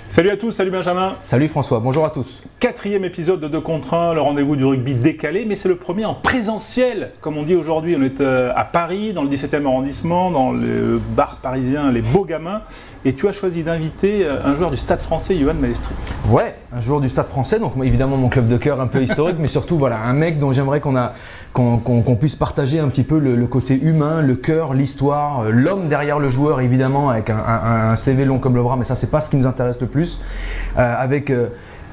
Salut à tous, salut Benjamin. Salut François, bonjour à tous. 4e épisode de 2 contre 1, le rendez-vous du rugby décalé, mais c'est le premier en présentiel. Comme on dit aujourd'hui, on est à Paris, dans le 17e arrondissement, dans le bar parisien Les Beaux Gamins. Et tu as choisi d'inviter un joueur du Stade Français, Yohan Maestri. Ouais, un joueur du Stade Français, donc évidemment mon club de cœur un peu historique, mais surtout voilà, un mec dont j'aimerais qu'on puisse partager un petit peu le côté humain, le cœur, l'histoire, l'homme derrière le joueur évidemment, avec un CV long comme le bras, mais ça c'est pas ce qui nous intéresse le plus, avec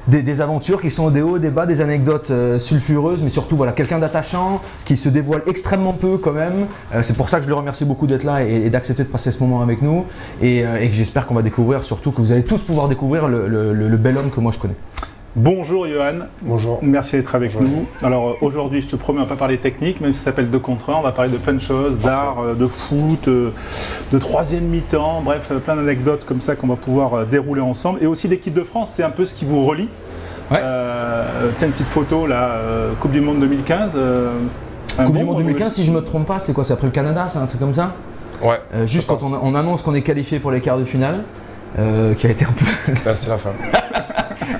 des aventures qui sont des hauts, des bas, des anecdotes sulfureuses, mais surtout voilà, quelqu'un d'attachant, qui se dévoile extrêmement peu quand même. C'est pour ça que je le remercie beaucoup d'être là et d'accepter de passer ce moment avec nous, et que j'espère qu'on va découvrir, surtout que vous allez tous pouvoir découvrir le bel homme que moi je connais. Bonjour Yohan. Bonjour. Merci d'être avec nous. Alors aujourd'hui, je te promets, on va pas parler technique, même si ça s'appelle 2 contre 1, on va parler de plein de choses, d'art, de foot, de troisième mi-temps, bref, plein d'anecdotes comme ça qu'on va pouvoir dérouler ensemble. Et aussi l'équipe de France, c'est un peu ce qui vous relie. Ouais. Tiens, une petite photo là, Coupe du Monde 2015. Coupe du Monde 2015, si je me trompe pas, c'est quoi? C'est après le Canada, c'est un truc comme ça? Ouais. Juste quand on annonce qu'on est qualifié pour les quarts de finale, qui a été un peu... Là, c'est la fin.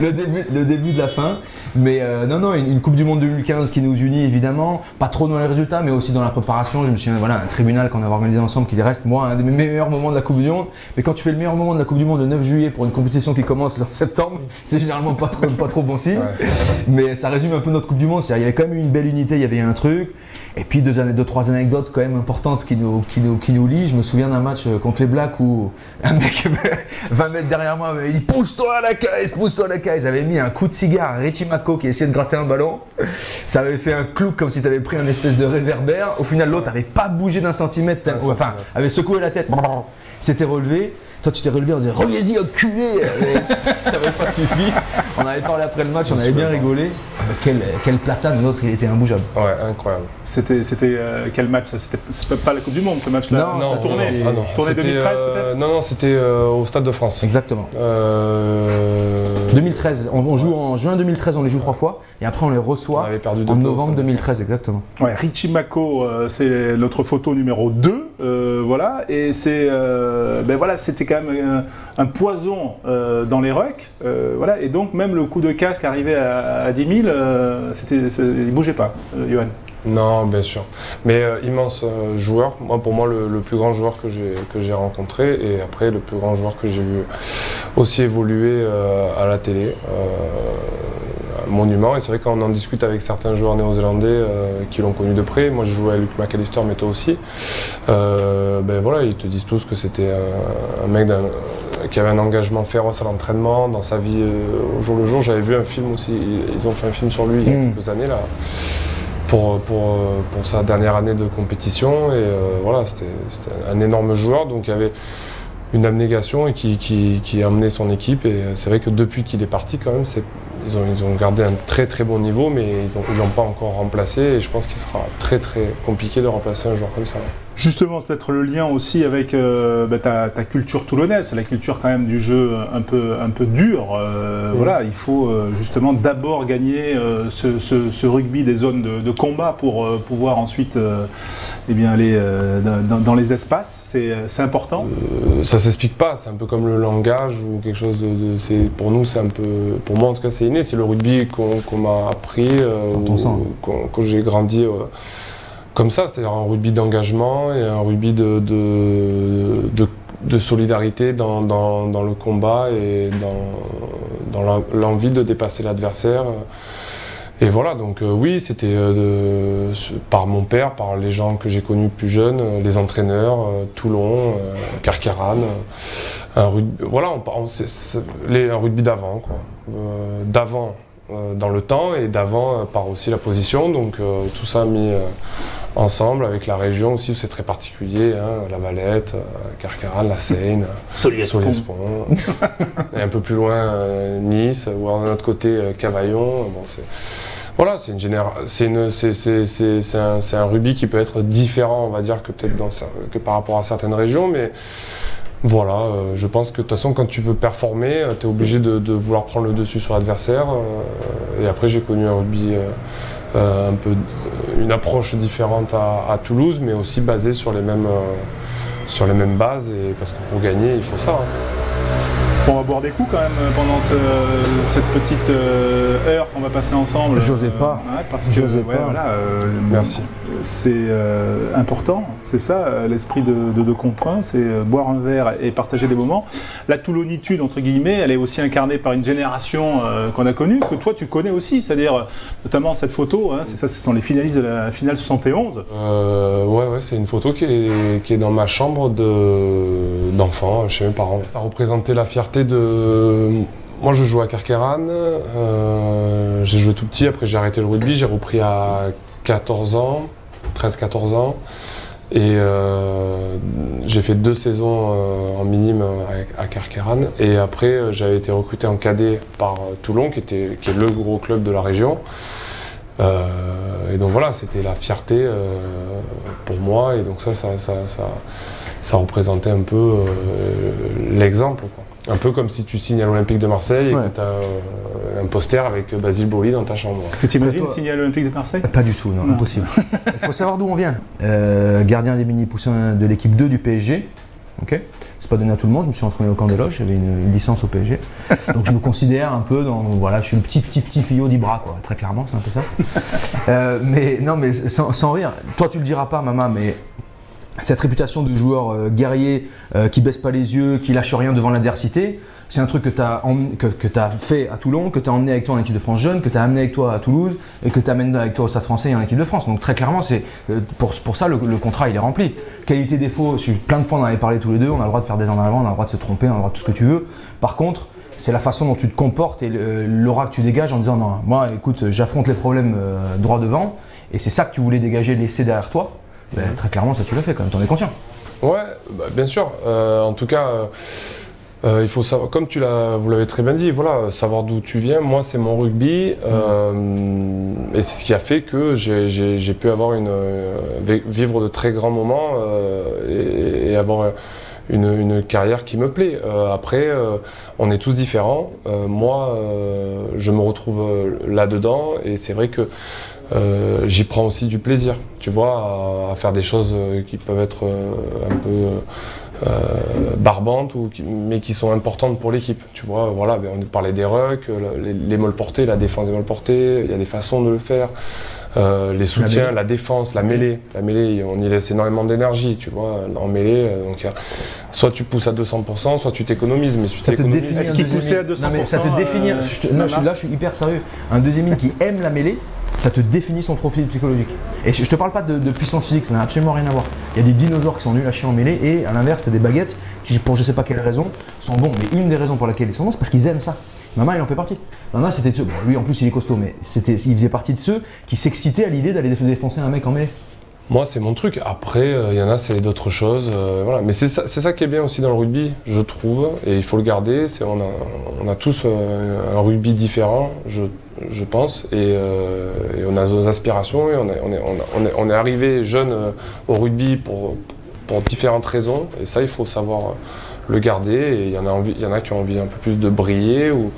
le début de la fin, mais non, une Coupe du Monde 2015 qui nous unit évidemment, pas trop dans les résultats, mais aussi dans la préparation. Je me souviens, voilà, un tribunal qu'on avait organisé ensemble qui reste, moi, un des meilleurs moments de la Coupe du Monde. Mais quand tu fais le meilleur moment de la Coupe du Monde le 9 juillet pour une compétition qui commence en septembre, c'est généralement pas trop bon signe. Ouais, mais ça résume un peu notre Coupe du Monde. Il y avait quand même une belle unité, il y avait un truc. Et puis deux, trois anecdotes quand même importantes qui nous lient. Je me souviens d'un match contre les Blacks où un mec 20 mètres derrière moi il dit pousse-toi à la caisse, pousse-toi à la caisse. Ils avaient mis un coup de cigare à Richie Mako qui essayait de gratter un ballon. Ça avait fait un clou comme si tu avais pris un espèce de réverbère. Au final, l'autre n'avait pas bougé d'un centimètre, enfin avait secoué la tête. S'était relevé. Toi, tu t'es relevé, on disait reviens-y, enculé. Ça n'avait pas suffi. On avait parlé après le match, on avait bien rigolé. Quel platane, l'autre, il était imbougeable. Ouais, incroyable. C'était quel match? C'était pas la Coupe du Monde, ce match-là? Non, tournée. Tournée 2013 peut-être? Non, c'était au Stade de France. Exactement. 2013, on joue en juin 2013, on les joue 3 fois, et après on les reçoit en novembre 2013, exactement. Ouais, Richie Mako, c'est notre photo numéro 2, voilà, et c'est, voilà, c'était quand même un poison dans les rucks, voilà, et donc même le coup de casque arrivé à 10 000, il bougeait pas, Yohan. Non, bien sûr. Mais immense joueur. Moi, pour moi, le plus grand joueur que j'ai rencontré, et après le plus grand joueur que j'ai vu aussi évoluer à la télé. Un monument. Et c'est vrai qu'on en discute avec certains joueurs néo-zélandais qui l'ont connu de près. Moi, j'ai joué avec Luke McAllister, mais toi aussi. Voilà, ils te disent tous que c'était un mec qui avait un engagement féroce à l'entraînement, dans sa vie au jour le jour. J'avais vu un film aussi. Ils ont fait un film sur lui il y a quelques années là. Pour sa dernière année de compétition, et voilà, c'était un énorme joueur, donc il y avait une abnégation et qui a emmené son équipe, et c'est vrai que depuis qu'il est parti quand même, ils ont gardé un très très bon niveau, mais ils l'ont pas encore remplacé, et je pense qu'il sera très très compliqué de remplacer un joueur comme ça. Justement, c'est peut-être le lien aussi avec ta culture toulonnaise, la culture quand même du jeu un peu dur. Voilà, il faut justement d'abord gagner ce rugby des zones de combat pour pouvoir ensuite aller dans les espaces. C'est important. Ça s'explique pas, c'est un peu comme le langage ou quelque chose pour nous, c'est un peu, pour moi en tout cas c'est inné, c'est le rugby qu'on m'a appris, que j'ai grandi comme ça, c'est-à-dire un rugby d'engagement et un rugby de solidarité dans le combat et dans l'envie de dépasser l'adversaire. Et voilà, donc oui, c'était par mon père, par les gens que j'ai connus plus jeunes, les entraîneurs, Toulon, Carqueiranne, un rugby d'avant, quoi. D'avant dans le temps, et d'avant par aussi la position, donc tout ça mis ensemble avec la région aussi, où c'est très particulier, hein, la Valette, Carqueiranne, la Seine, Soliespont, et un peu plus loin Nice, ou alors de notre côté Cavaillon. Bon, voilà, c'est un rugby qui peut être différent, on va dire, que peut-être que par rapport à certaines régions, mais voilà, je pense que de toute façon, quand tu veux performer, tu es obligé de vouloir prendre le dessus sur l'adversaire. Et après, j'ai connu un rugby un peu une approche différente à Toulouse, mais aussi basée sur les mêmes bases, et parce que pour gagner, il faut ça. On va boire des coups quand même pendant cette petite heure qu'on va passer ensemble. J'osais pas. Parce que voilà, merci. C'est important, c'est ça l'esprit de contre 1, c'est boire un verre et partager des moments. La toulonitude entre guillemets, elle est aussi incarnée par une génération qu'on a connue, que toi tu connais aussi, c'est-à-dire notamment cette photo, hein, ce sont les finalistes de la finale 71. Ouais, c'est une photo qui est dans ma chambre d'enfant, chez mes parents. Ça représentait la fierté de... Moi je jouais à Carqueiranne, j'ai joué tout petit, après j'ai arrêté le rugby, j'ai repris à 14 ans, 13-14 ans, et j'ai fait 2 saisons en minime à Carqueiranne, et après j'avais été recruté en cadet par Toulon, qui est le gros club de la région. Et donc voilà, c'était la fierté pour moi, et donc ça représentait un peu l'exemple, quoi. Un peu comme si tu signes à l'Olympique de Marseille et que tu as un poster avec Basile Boli dans ta chambre. Tu t'imagines signer à l'Olympique de Marseille? Pas du tout, non. Impossible. Il faut savoir d'où on vient. Gardien des mini-poussins de l'équipe 2 du PSG. Okay. C'est pas donné à tout le monde, je me suis entraîné au camp des loges, j'avais une licence au PSG. Donc je me considère un peu dans... Voilà, je suis le petit fillot d'Ibra, quoi. Très clairement, c'est un peu ça. Mais non, mais sans rire, toi tu le diras pas, maman, mais... Cette réputation de joueur guerrier qui baisse pas les yeux, qui lâche rien devant l'adversité, c'est un truc que tu as fait à Toulon, que tu as emmené avec toi en équipe de France jeune, que tu as amené avec toi à Toulouse et que tu amènes avec toi au Stade Français et en équipe de France. Donc très clairement, c'est pour ça le contrat il est rempli. Qualité, défaut, plein de fois on en avait parlé tous les deux, on a le droit de faire des en avant, on a le droit de se tromper, on a le droit de tout ce que tu veux. Par contre, c'est la façon dont tu te comportes et l'aura que tu dégages en disant non, moi écoute, j'affronte les problèmes droit devant, et c'est ça que tu voulais dégager, laisser derrière toi. Ben, très clairement, ça tu l'as fait quand même, t'en es conscient. Ouais, bah, bien sûr. En tout cas, il faut savoir, comme vous l'avez très bien dit, voilà, savoir d'où tu viens. Moi, c'est mon rugby, et c'est ce qui a fait que j'ai pu avoir vivre de très grands moments et avoir une carrière qui me plaît. Après, on est tous différents. Moi, je me retrouve là-dedans, et c'est vrai que j'y prends aussi du plaisir, tu vois, à faire des choses qui peuvent être un peu barbantes, mais qui sont importantes pour l'équipe. Tu vois, voilà, on parlait des rucks, les molles portés, la défense des molles portés, il y a des façons de le faire. Les soutiens, la défense, la mêlée. La mêlée, on y laisse énormément d'énergie, tu vois, en mêlée. Donc, soit tu pousses à 200%, soit tu t'économises. Mais ça te définit. Est-ce qu'il poussait à 200%? Non, mais ça te définit. Là, je suis hyper sérieux. Un deuxième ligne qui aime la mêlée, ça te définit son profil psychologique. Et je te parle pas de puissance physique, ça n'a absolument rien à voir. Il y a des dinosaures qui sont nuls à chier en mêlée, et à l'inverse, tu as des baguettes qui, pour je sais pas quelle raison, sont bons. Mais une des raisons pour laquelle ils sont bons, c'est parce qu'ils aiment ça. Mama, il en fait partie. Mama, c'était de ceux, bon, lui en plus il est costaud, mais il faisait partie de ceux qui s'excitaient à l'idée d'aller défoncer un mec en mêlée. Moi, c'est mon truc. Après, il y en a, c'est d'autres choses. Voilà. Mais c'est ça qui est bien aussi dans le rugby, je trouve, et il faut le garder. On a tous un rugby différent, je pense, et on a nos aspirations, et on est arrivé jeune au rugby pour différentes raisons, et ça, il faut savoir le garder. Et il y en a qui ont envie un peu plus de briller, ou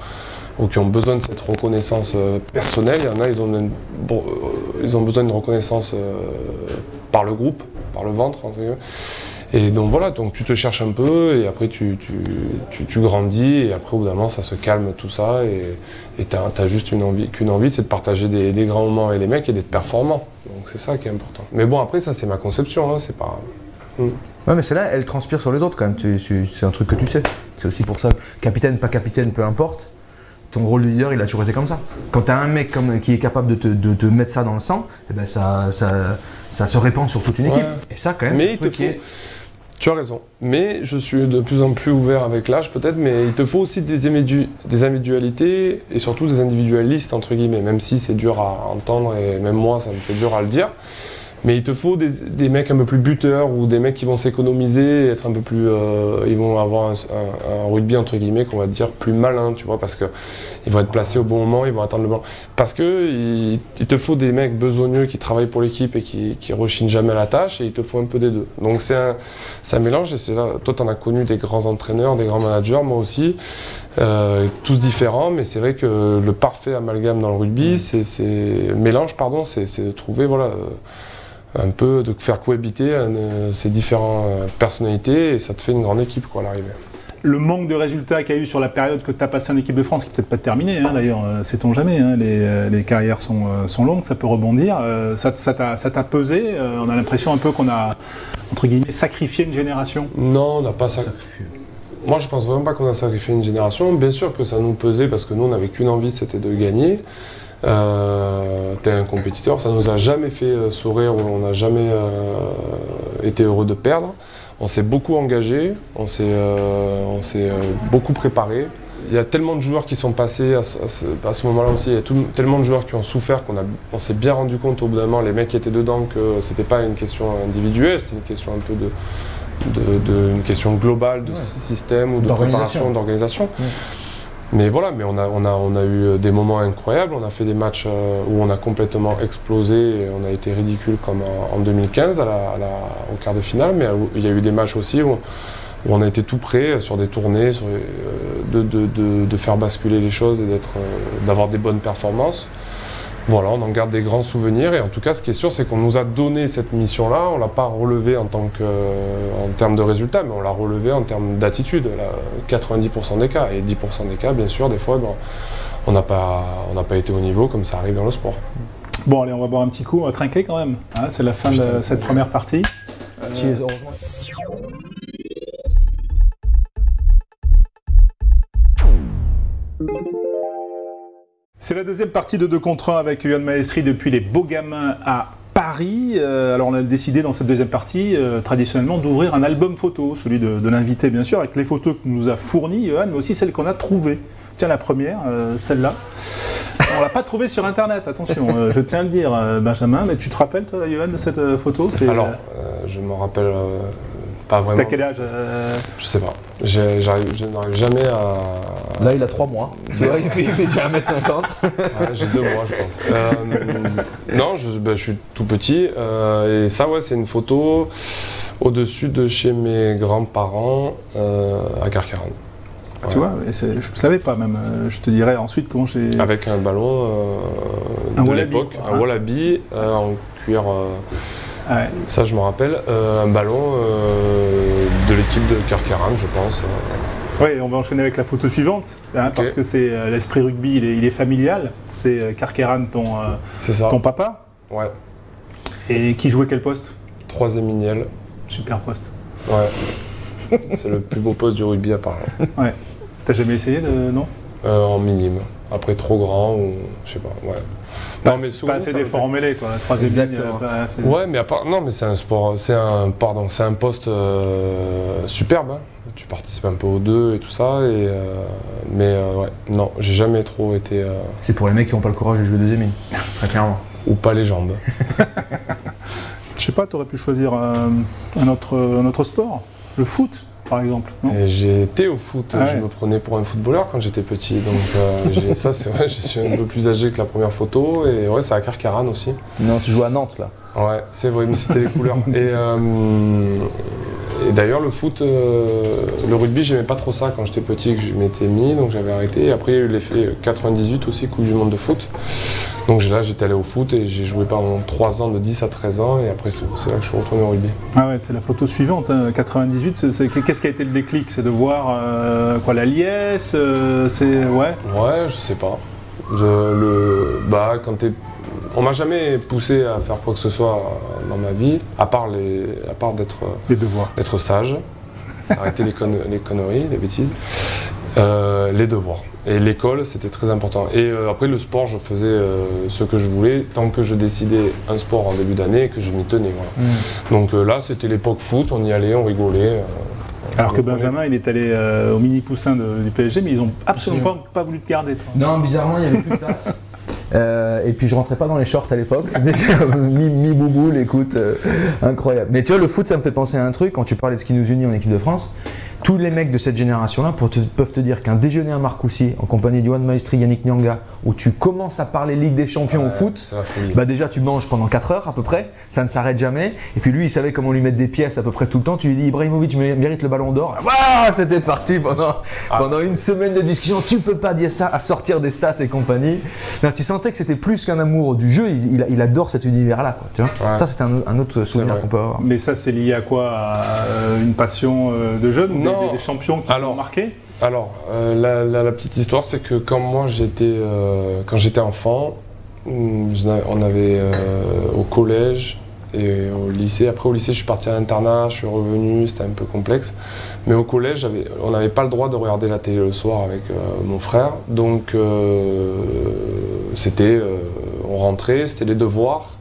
qui ont besoin de cette reconnaissance personnelle. Il y en a, ils ont besoin d'une reconnaissance par le groupe, par le ventre, entre guillemets. Et donc voilà, donc tu te cherches un peu, et après tu grandis, et après au bout d'un moment ça se calme tout ça, et t'as juste qu'une envie, c'est de partager des grands moments avec les mecs et d'être performant. Donc c'est ça qui est important. Mais bon, après ça c'est ma conception, hein, c'est pas... Ouais, mais celle-là, elle transpire sur les autres quand même, c'est un truc que tu sais. C'est aussi pour ça, capitaine, pas capitaine, peu importe. Ton rôle de leader, il a toujours été comme ça. Quand tu as un mec qui est capable de te mettre ça dans le sang, eh ben ça se répand sur toute une équipe. Ouais. Et ça, quand même, mais tu as raison. Mais je suis de plus en plus ouvert avec l'âge, peut-être, mais il te faut aussi des individualités, et surtout des individualistes, entre guillemets, même si c'est dur à entendre, et même moi, ça me fait dur à le dire. Mais il te faut des mecs un peu plus buteurs ou des mecs qui vont s'économiser, être un peu plus, ils vont avoir un rugby entre guillemets qu'on va dire plus malin, tu vois, parce que ils vont être placés au bon moment, ils vont attendre le ballon. Parce que il te faut des mecs besogneux qui travaillent pour l'équipe et qui rechignent jamais à la tâche, et il te faut un peu des deux. Donc c'est un mélange, et c'est là. Toi, tu en as connu des grands entraîneurs, des grands managers, moi aussi. Tous différents, mais c'est vrai que le parfait amalgame dans le rugby, c'est de trouver voilà, un peu de faire cohabiter ces différentes personnalités, et ça te fait une grande équipe quoi, à l'arrivée. Le manque de résultats qu'il y a eu sur la période que tu as passé en équipe de France, qui n'est peut-être pas terminé hein, d'ailleurs, sait-on jamais, hein, les carrières sont longues, ça peut rebondir, ça t'a pesé, on a l'impression un peu qu'on a, entre guillemets, sacrifié une génération. Non, on n'a pas sacrifié. Moi, je pense vraiment pas qu'on a sacrifié une génération. Bien sûr que ça nous pesait parce que nous, on n'avait qu'une envie, c'était de gagner. T'es un compétiteur, ça nous a jamais fait sourire ou on n'a jamais été heureux de perdre. On s'est beaucoup engagé, on s'est beaucoup préparé. Il y a tellement de joueurs qui sont passés à ce moment-là aussi, il y a tellement de joueurs qui ont souffert qu'on s'est bien rendu compte au bout d'un moment, les mecs qui étaient dedans, que c'était pas une question individuelle, c'était une question un peu une question globale de système ou de préparation, d'organisation. Mais voilà, mais on a eu des moments incroyables, on a fait des matchs où on a complètement explosé, et on a été ridicule comme en 2015 au quart de finale, mais il y a eu des matchs aussi où on a été tout prêt sur des tournées, de faire basculer les choses et d'avoir des bonnes performances. Voilà, on en garde des grands souvenirs, et en tout cas ce qui est sûr c'est qu'on nous a donné cette mission-là, on ne l'a pas relevée en termes de résultats, mais on l'a relevée en termes d'attitude, 90% des cas, et 10% des cas bien sûr, des fois on n'a pas été au niveau comme ça arrive dans le sport. Bon allez, on va boire un petit coup, on va trinquer quand même, hein, c'est la fin de cette première partie. Heureusement. C'est la deuxième partie de 2 contre 1 avec Yohan Maestri depuis les Beaux Gamins à Paris. Alors on a décidé dans cette deuxième partie, traditionnellement, d'ouvrir un album photo, celui de l'invité bien sûr, avec les photos que nous a fournies Yohan, mais aussi celles qu'on a trouvées. Tiens, la première, celle-là. On ne l'a pas trouvée sur internet, attention, je tiens à le dire Benjamin, mais tu te rappelles toi Yohan de cette photo? Alors, je m'en rappelle pas vraiment. T'as quel âge Je sais pas. Je n'arrive jamais à... Là, il a 3 mois. Tu vois, il fait déjà 1m50. Ouais, j'ai 2 mois, je pense. Non, je suis tout petit. Et ça, ouais, c'est une photo au-dessus de chez mes grands-parents à Carqueiranne. Ah, tu vois, je ne savais pas même. Je te dirais ensuite comment j'ai... Avec un ballon de l'époque, un wallaby en cuir... Ouais. Ça, je me rappelle, un ballon de l'équipe de Carqueiranne, je pense. Oui, on va enchaîner avec la photo suivante, hein, okay. Parce que c'est l'esprit rugby, il est familial. C'est Carqueiranne, ton papa. Ouais. Et qui jouait quel poste? 3e Miniel. Super poste. Ouais. C'est le plus beau poste du rugby à part. Ouais. T'as jamais essayé non? En minime. Après trop grand ou je sais pas. Ouais. Non, mais souvent, pas assez d'efforts en mêlée, quoi. 3e ligne, assez... Ouais, mais à part, non, mais c'est un sport, c'est un poste superbe. Hein. Tu participes un peu aux deux et tout ça, mais ouais, non, j'ai jamais trop été. C'est pour les mecs qui n'ont pas le courage de jouer 2e ligne, très clairement. Ou pas les jambes. Je sais pas, tu aurais pu choisir un autre sport, le foot. Par exemple. J'ai été au foot, je me prenais pour un footballeur quand j'étais petit, donc ça c'est vrai, je suis un peu plus âgé que la première photo, et ouais, c'est à Carqueiranne aussi. Non, tu joues à Nantes là. Ouais, c'est vrai, mais c'était les couleurs. Et d'ailleurs le foot, le rugby, j'aimais pas trop ça quand j'étais petit, que je m'étais mis, donc j'avais arrêté. Et après il y a eu l'effet 98 aussi, Coupe du Monde de foot. Donc là j'étais allé au foot et j'ai joué pendant 3 ans, de 10 à 13 ans, et après c'est là que je suis retourné au rugby. Ah ouais, c'est la photo suivante, hein, 98, qu'est-ce qui a été le déclic? C'est de voir la liesse, c'est... Ouais. Ouais, je sais pas. Quand t'es... On m'a jamais poussé à faire quoi que ce soit dans ma vie, à part d'être sage, arrêter les conneries, les bêtises, les devoirs. Et l'école, c'était très important. Et après, le sport, je faisais ce que je voulais, tant que je décidais un sport en début d'année et que je m'y tenais. Voilà. Donc là, c'était l'époque foot, on y allait, on rigolait. Alors que Benjamin, il est allé au mini poussin du PSG, mais ils n'ont absolument pas voulu te garder. Toi. Non, bizarrement, il n'y avait plus de place. Et puis je rentrais pas dans les shorts à l'époque. Déjà, mi bouboule, écoute, incroyable. Mais tu vois, le foot, ça me fait penser à un truc. Quand tu parlais de ce qui nous unit en équipe de France, tous les mecs de cette génération-là peuvent te dire qu'un déjeuner à Marcoussis en compagnie d'Yoann Maestri, Yannick Nyanga, où tu commences à parler Ligue des Champions au foot, bah déjà tu manges pendant 4 heures à peu près, ça ne s'arrête jamais. Et puis lui, il savait comment lui mettre des pièces à peu près tout le temps. Tu lui dis Ibrahimovic mérite le ballon d'or. Waouh, c'était parti pendant une semaine de discussion. Tu peux pas dire ça, à sortir des stats et compagnie. Mais tu sentais que c'était plus qu'un amour du jeu. Il adore cet univers-là. Tu vois, ça c'est un autre souvenir qu'on peut avoir. Mais ça, c'est lié à quoi? À une passion de jeune? Des champions qui t'ont marqué? Alors, la petite histoire, c'est que quand j'étais enfant, on avait au collège et au lycée. Après, au lycée, je suis parti à l'internat, je suis revenu, c'était un peu complexe. Mais au collège, on n'avait pas le droit de regarder la télé le soir avec mon frère. Donc, on rentrait, c'était les devoirs.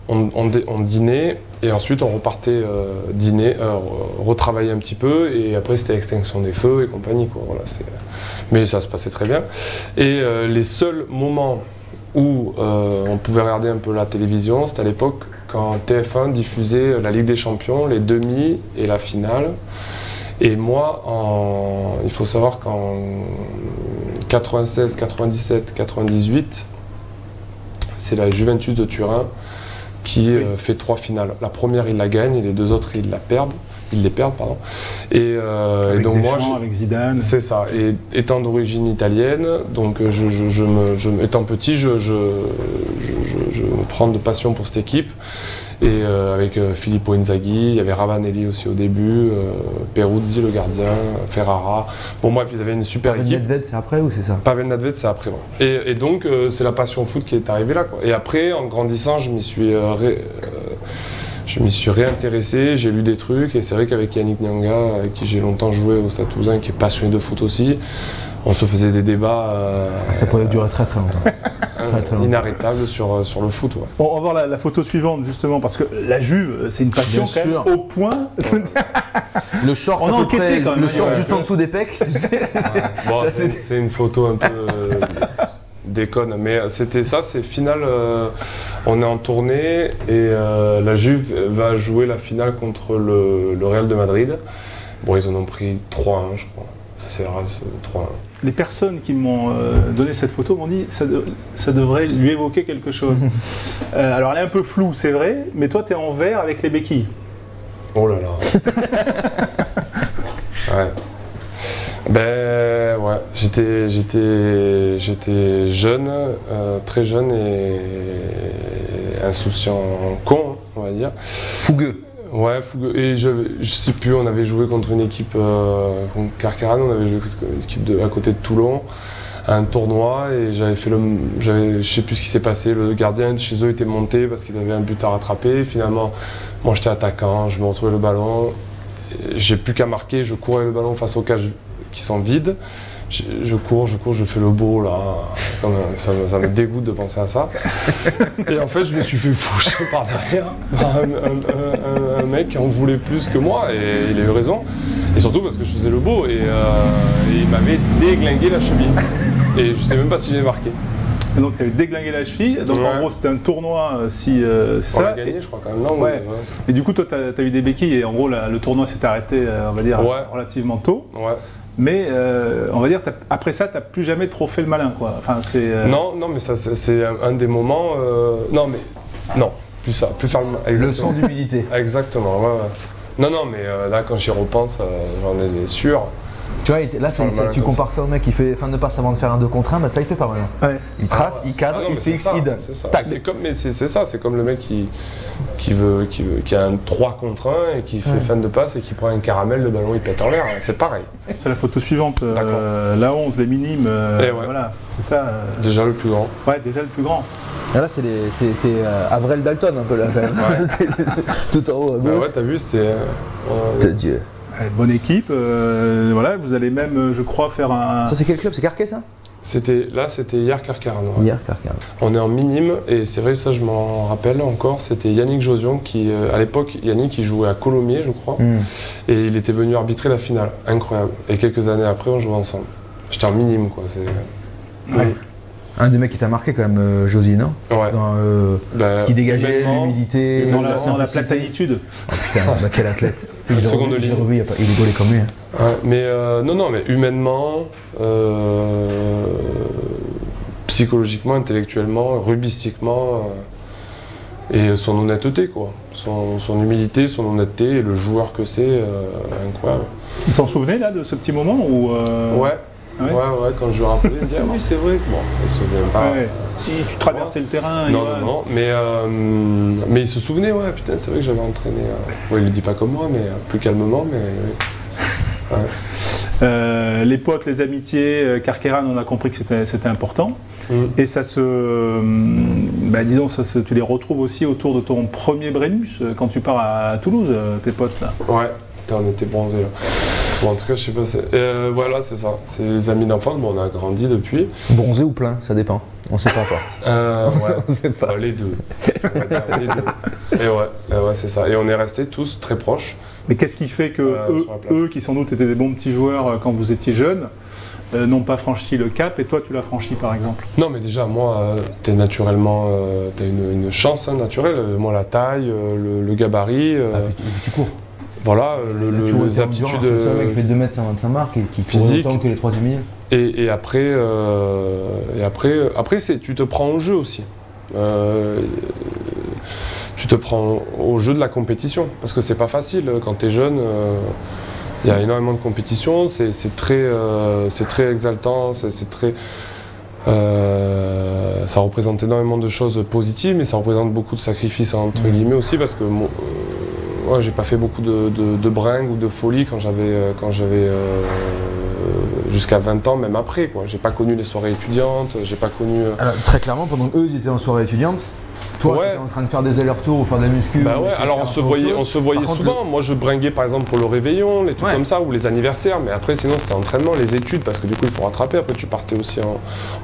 On dînait et ensuite on repartait dîner, retravailler un petit peu et après c'était extinction des feux et compagnie quoi. Voilà, mais ça se passait très bien. Et les seuls moments où on pouvait regarder un peu la télévision, c'était à l'époque quand TF1 diffusait la Ligue des Champions, les demi et la finale. Et moi, il faut savoir qu'en 96, 97, 98, c'est la Juventus de Turin qui fait 3 finales. La première, il la gagne et les 2 autres, ils les perdent. Et donc moi, avec Zidane. C'est ça. Et étant d'origine italienne, donc étant petit, je me prends de passion pour cette équipe. Et avec Filippo Inzaghi, il y avait Ravanelli aussi au début, Peruzzi le gardien, Ferrara. Bon bref, ils avaient une super équipe. Pavel Nedved, c'est après ou c'est ça? Pavel Nedved, c'est après. Ouais. Et donc c'est la passion foot qui est arrivée là, quoi. Et après, en grandissant, je m'y suis réintéressé, j'ai lu des trucs. Et c'est vrai qu'avec Yannick Nyanga, avec qui j'ai longtemps joué au Stade Toulousain, qui est passionné de foot aussi, on se faisait des débats. Ça pouvait durer très longtemps. Inarrêtable sur le foot. Ouais. Bon, on va voir la photo suivante justement parce que la Juve c'est une passion quand même au point. Le short, on a enquêté quand même. Le short juste en dessous des pecs. Bon, c'est une photo un peu déconne, mais c'était ça, c'est finale. On est en tournée et la Juve va jouer la finale contre le Real de Madrid. Bon, ils en ont pris 3-1, je crois. Ça c'est 3-1. Les personnes qui m'ont donné cette photo m'ont dit ça devrait lui évoquer quelque chose. Alors elle est un peu floue, c'est vrai, mais toi tu es en vert avec les béquilles. Oh là là. Ouais. Ben ouais, j'étais jeune, très jeune et insouciant, con, on va dire. Fougueux. Ouais, fougueux. Et je sais plus, on avait joué contre une équipe, contre Carcarane, on avait joué contre une équipe à côté de Toulon, à un tournoi, et je sais plus ce qui s'est passé, le gardien de chez eux était monté parce qu'ils avaient un but à rattraper. Finalement, moi j'étais attaquant, je me retrouvais le ballon, j'ai plus qu'à marquer, je courais le ballon face aux cages qui sont vides. Je cours, je fais le beau là, ça me dégoûte de penser à ça. Et en fait, je me suis fait foucher par derrière par un mec qui en voulait plus que moi, et il a eu raison. Et surtout parce que je faisais le beau, et il m'avait déglingué la cheville. Et je sais même pas si j'ai marqué. Et donc tu avais déglingué la cheville, donc en gros c'était un tournoi, c'est ça. On l'a gagné, je crois quand même, non? Ouais. Et du coup toi tu as eu des béquilles, et en gros le tournoi s'est arrêté, on va dire, relativement tôt. Ouais. Mais on va dire, après ça, tu n'as plus jamais trop fait le malin, quoi. Enfin, Non, mais ça, c'est un des moments. Non, plus ça, plus faire le malin. Leçon d'humilité. Exactement, ouais. Non, mais là, quand j'y repense, j'en ai sûr. Tu vois, là, tu compares ça au mec qui fait fin de passe avant de faire un 2 contre 1, bah ça il fait pas maintenant. Ouais. Il trace, il cadre, il fixe, il donne. C'est ça, c'est comme le mec qui a un 3 contre 1 et qui fait fin de passe et qui prend un caramel, le ballon il pète en l'air, c'est pareil. C'est la photo suivante, la 11, les minimes, voilà, c'est ça. Déjà le plus grand. Ouais, déjà le plus grand. Et là, c'était Avril Dalton un peu là quand même. Ouais. Tout en haut à gauche. Bah ouais, t'as vu, c'était. Dieu. Bonne équipe, voilà, vous allez même, je crois, faire un... Ça c'est quel club? C'est Carquet ça? C'était hier Carcarane. Ouais. Hier Carcarane. On est en minime, et c'est vrai, ça je m'en rappelle encore, c'était Yannick Josion qui, à l'époque, Yannick il jouait à Colomiers, je crois, et il était venu arbitrer la finale, incroyable. Et quelques années après, on jouait ensemble. J'étais en minime, quoi. Ouais. Un des mecs qui t'a marqué quand même, Josie, non? Ouais. Dans, ce qui dégageait, l'humilité, Dans la platanitude. Oh putain, bah, quel athlète. Le seconde J'ai ligne. revu, il est gaulé comme lui. Hein. Ouais, mais non, mais humainement, psychologiquement, intellectuellement, rugbystiquement, et son honnêteté, quoi. Son humilité, son honnêteté, et le joueur que c'est, incroyable. Il s'en souvenait là de ce petit moment ou Ouais. Ouais. Ouais, quand je lui rappelais, il me disait, ah oui, c'est vrai. Bon, il se souvient pas. Ouais. Si tu traversais le terrain. Non, mais il se souvenait, ouais, putain, c'est vrai que j'avais entraîné. Ouais, il le dit pas comme moi, mais plus calmement, mais. Ouais. Les potes, les amitiés, Carqueiranne, on a compris que c'était important. Et ça disons, tu les retrouves aussi autour de ton premier Brennus, quand tu pars à Toulouse, tes potes là. Ouais, on était bronzés là. Bon, en tout cas, je sais pas. Voilà, c'est ça. C'est les amis d'enfance. Bon, on a grandi depuis. Bronzé ou plein, ça dépend. On sait pas quoi. Ouais. On sait pas. Les deux. On va dire les deux. Et ouais, c'est ça. Et on est restés tous très proches. Mais qu'est-ce qui fait que eux, qui sans doute étaient des bons petits joueurs quand vous étiez jeunes, n'ont pas franchi le cap et toi tu l'as franchi par exemple? Non, mais déjà, moi, t'es naturellement. T'as une chance naturelle. Moi, la taille, le gabarit. Et puis tu cours. Voilà, les aptitudes. C'est le seul mec qui fait 2 m 125 marques et qui court autant que les 3e milieux. Et après, tu te prends au jeu aussi. Tu te prends au jeu de la compétition. Parce que c'est pas facile quand t'es jeune. Il y a énormément de compétition. C'est très exaltant. C'est très. Ça représente énormément de choses positives, mais ça représente beaucoup de sacrifices entre guillemets aussi parce que. Ouais, j'ai pas fait beaucoup de bringues ou de folie quand j'avais jusqu'à 20 ans, même après. J'ai pas connu les soirées étudiantes, j'ai pas connu. Alors, très clairement, pendant qu'eux ils étaient en soirée étudiante, toi tu étais en train de faire des allers-retours ou faire de la muscu. Bah ouais, alors on se voyait souvent. Moi je bringuais par exemple pour le réveillon, les trucs comme ça, ou les anniversaires, mais après sinon c'était entraînement, les études, parce que du coup il faut rattraper. Après tu partais aussi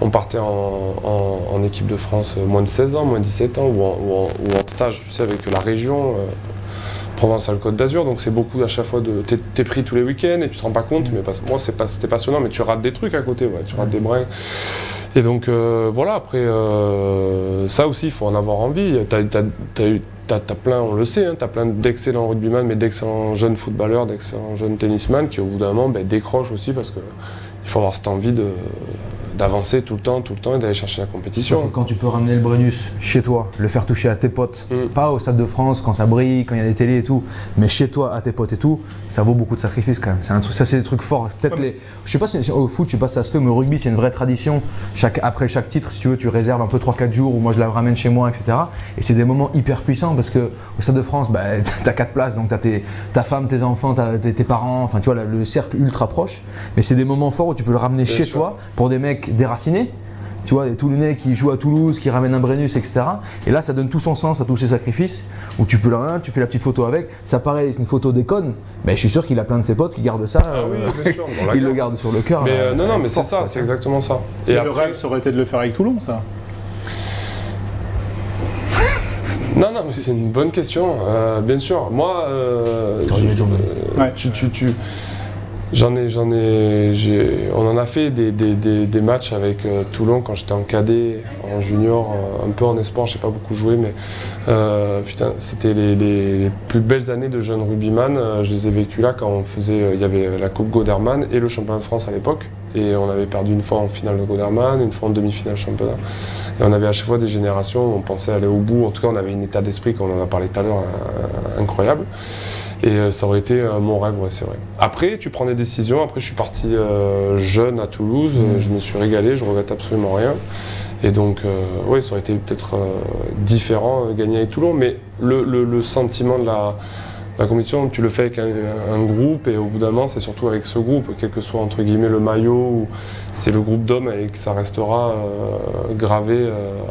on partait en équipe de France moins de 16 ans, moins de 17 ans, ou en stage, tu sais, avec la région. Provence-Alpes-Côte d'Azur, donc c'est beaucoup à chaque fois t'es pris tous les week-ends et tu te rends pas compte, mais moi c'était passionnant, mais tu rates des trucs à côté, tu rates des brins. Et donc voilà, après ça aussi il faut en avoir envie. T'as plein, on le sait, t'as plein d'excellents rugbyman, mais d'excellents jeunes footballeurs, d'excellents jeunes tennisman qui au bout d'un moment décrochent aussi parce que il faut avoir cette envie d'avancer tout le temps et d'aller chercher la compétition. Sauf que quand tu peux ramener le Brennus chez toi, le faire toucher à tes potes, pas au Stade de France quand ça brille, quand il y a des télés et tout, mais chez toi, à tes potes et tout, ça vaut beaucoup de sacrifices quand même. Ça c'est des trucs forts. Peut-être je sais pas si au foot, je sais pas si ça se fait, mais au rugby c'est une vraie tradition. Après chaque titre, si tu veux, tu réserves un peu 3-4 jours où moi je la ramène chez moi, etc. Et c'est des moments hyper puissants parce que au Stade de France, t'as 4 places, donc t'as ta femme, tes enfants, tes parents, enfin tu vois le cercle ultra proche. Mais c'est des moments forts où tu peux le ramener chez toi pour des mecs déracinés, tu vois, des Toulonnais qui jouent à Toulouse, qui ramènent un Brennus, etc. Et là, ça donne tout son sens à tous ces sacrifices, où tu peux tu fais la petite photo avec, ça paraît une photo déconne, mais je suis sûr qu'il a plein de ses potes qui gardent ça, oui, bien sûr, il le garde sur le cœur. Mais non, mais c'est ça, c'est exactement ça. Et après, le rêve, ça aurait été de le faire avec Toulon, ça? Non, mais c'est une bonne question, bien sûr. Moi, on en a fait des matchs avec Toulon quand j'étais en cadet, en junior, un peu en espoir, j'ai pas beaucoup joué, mais putain, c'était les plus belles années de jeune rugbyman. Je les ai vécues là quand il y avait la Coupe Goderman et le championnat de France à l'époque, et on avait perdu une fois en finale de Goderman, une fois en demi-finale championnat. Et on avait à chaque fois des générations où on pensait aller au bout, en tout cas on avait un état d'esprit, comme on en a parlé tout à l'heure, incroyable. Et ça aurait été mon rêve, ouais, c'est vrai. Après, tu prends des décisions. Après, je suis parti jeune à Toulouse. Je me suis régalé, je regrette absolument rien. Et donc, oui, ça aurait été peut-être différent gagner avec Toulon. Mais le sentiment de la compétition, tu le fais avec un groupe. Et au bout d'un moment, c'est surtout avec ce groupe, quel que soit entre guillemets le maillot, c'est le groupe d'hommes et que ça restera gravé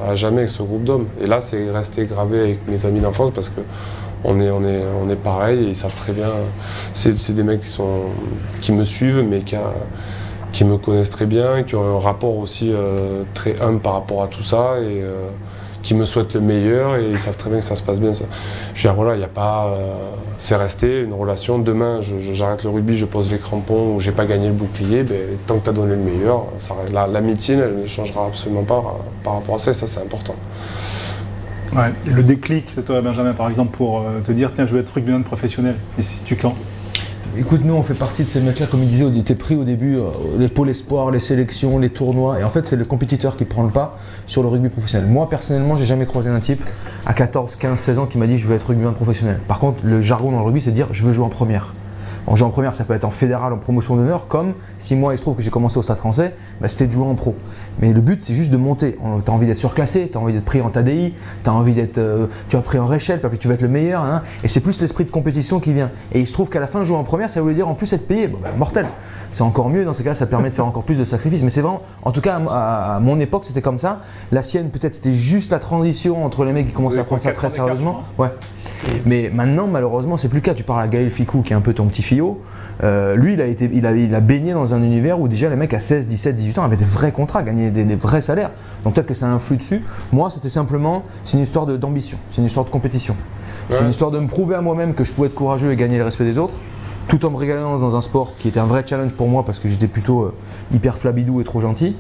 à jamais avec ce groupe d'hommes. Et là, c'est resté gravé avec mes amis d'enfance parce que on est pareil et ils savent très bien. C'est des mecs qui me suivent mais qui me connaissent très bien, qui ont un rapport aussi très humble par rapport à tout ça et qui me souhaitent le meilleur et ils savent très bien que ça se passe bien. Je veux dire, voilà, il n'y a pas. C'est resté une relation. Demain, j'arrête le rugby, je pose les crampons ou j'ai pas gagné le bouclier, ben, tant que tu as donné le meilleur, l'amitié, elle ne changera absolument pas par rapport à ça et ça, c'est important. Ouais. Et le déclic, c'est toi, Benjamin, par exemple, pour te dire tiens, je veux être rugbyman professionnel. Et si tu quand? Écoute, nous on fait partie de ces mecs-là, comme il disait, on était pris au début, les pôles espoirs, les sélections, les tournois, et en fait c'est le compétiteur qui prend le pas sur le rugby professionnel. Moi personnellement, j'ai jamais croisé un type à 14, 15, 16 ans qui m'a dit je veux être rugbyman professionnel. Par contre, le jargon dans le rugby, c'est de dire je veux jouer en première. En jouant en première, ça peut être en fédéral, en promotion d'honneur, comme si moi il se trouve que j'ai commencé au Stade Français, bah, c'était de jouer en pro. Mais le but c'est juste de monter. Tu as envie d'être surclassé, tu as envie d'être pris en TADI, tu as envie d'être tu as pris en réchelle, puis tu vas être le meilleur. Hein, et c'est plus l'esprit de compétition qui vient. Et il se trouve qu'à la fin, jouer en première, ça voulait dire en plus être payé. Bon, bah, mortel. C'est encore mieux, dans ces cas-là, ça permet de faire encore plus de sacrifices. Mais c'est vraiment, en tout cas à mon époque, c'était comme ça. La sienne, peut-être, c'était juste la transition entre les mecs qui commençaient à prendre ça très sérieusement. Ouais. Mais maintenant, malheureusement, c'est plus le cas. Tu parles à Gaël Ficou, qui est un peu ton petit fillot. Lui, il a baigné dans un univers où déjà les mecs à 16, 17, 18 ans avaient des vrais contrats, gagnaient des vrais salaires. Donc peut-être que ça influe dessus. Moi, c'était simplement, c'est une histoire d'ambition, c'est une histoire de compétition. C'est une histoire de me prouver à moi-même que je pouvais être courageux et gagner le respect des autres, tout en me régalant dans un sport qui était un vrai challenge pour moi parce que j'étais plutôt hyper flabidou et trop gentil.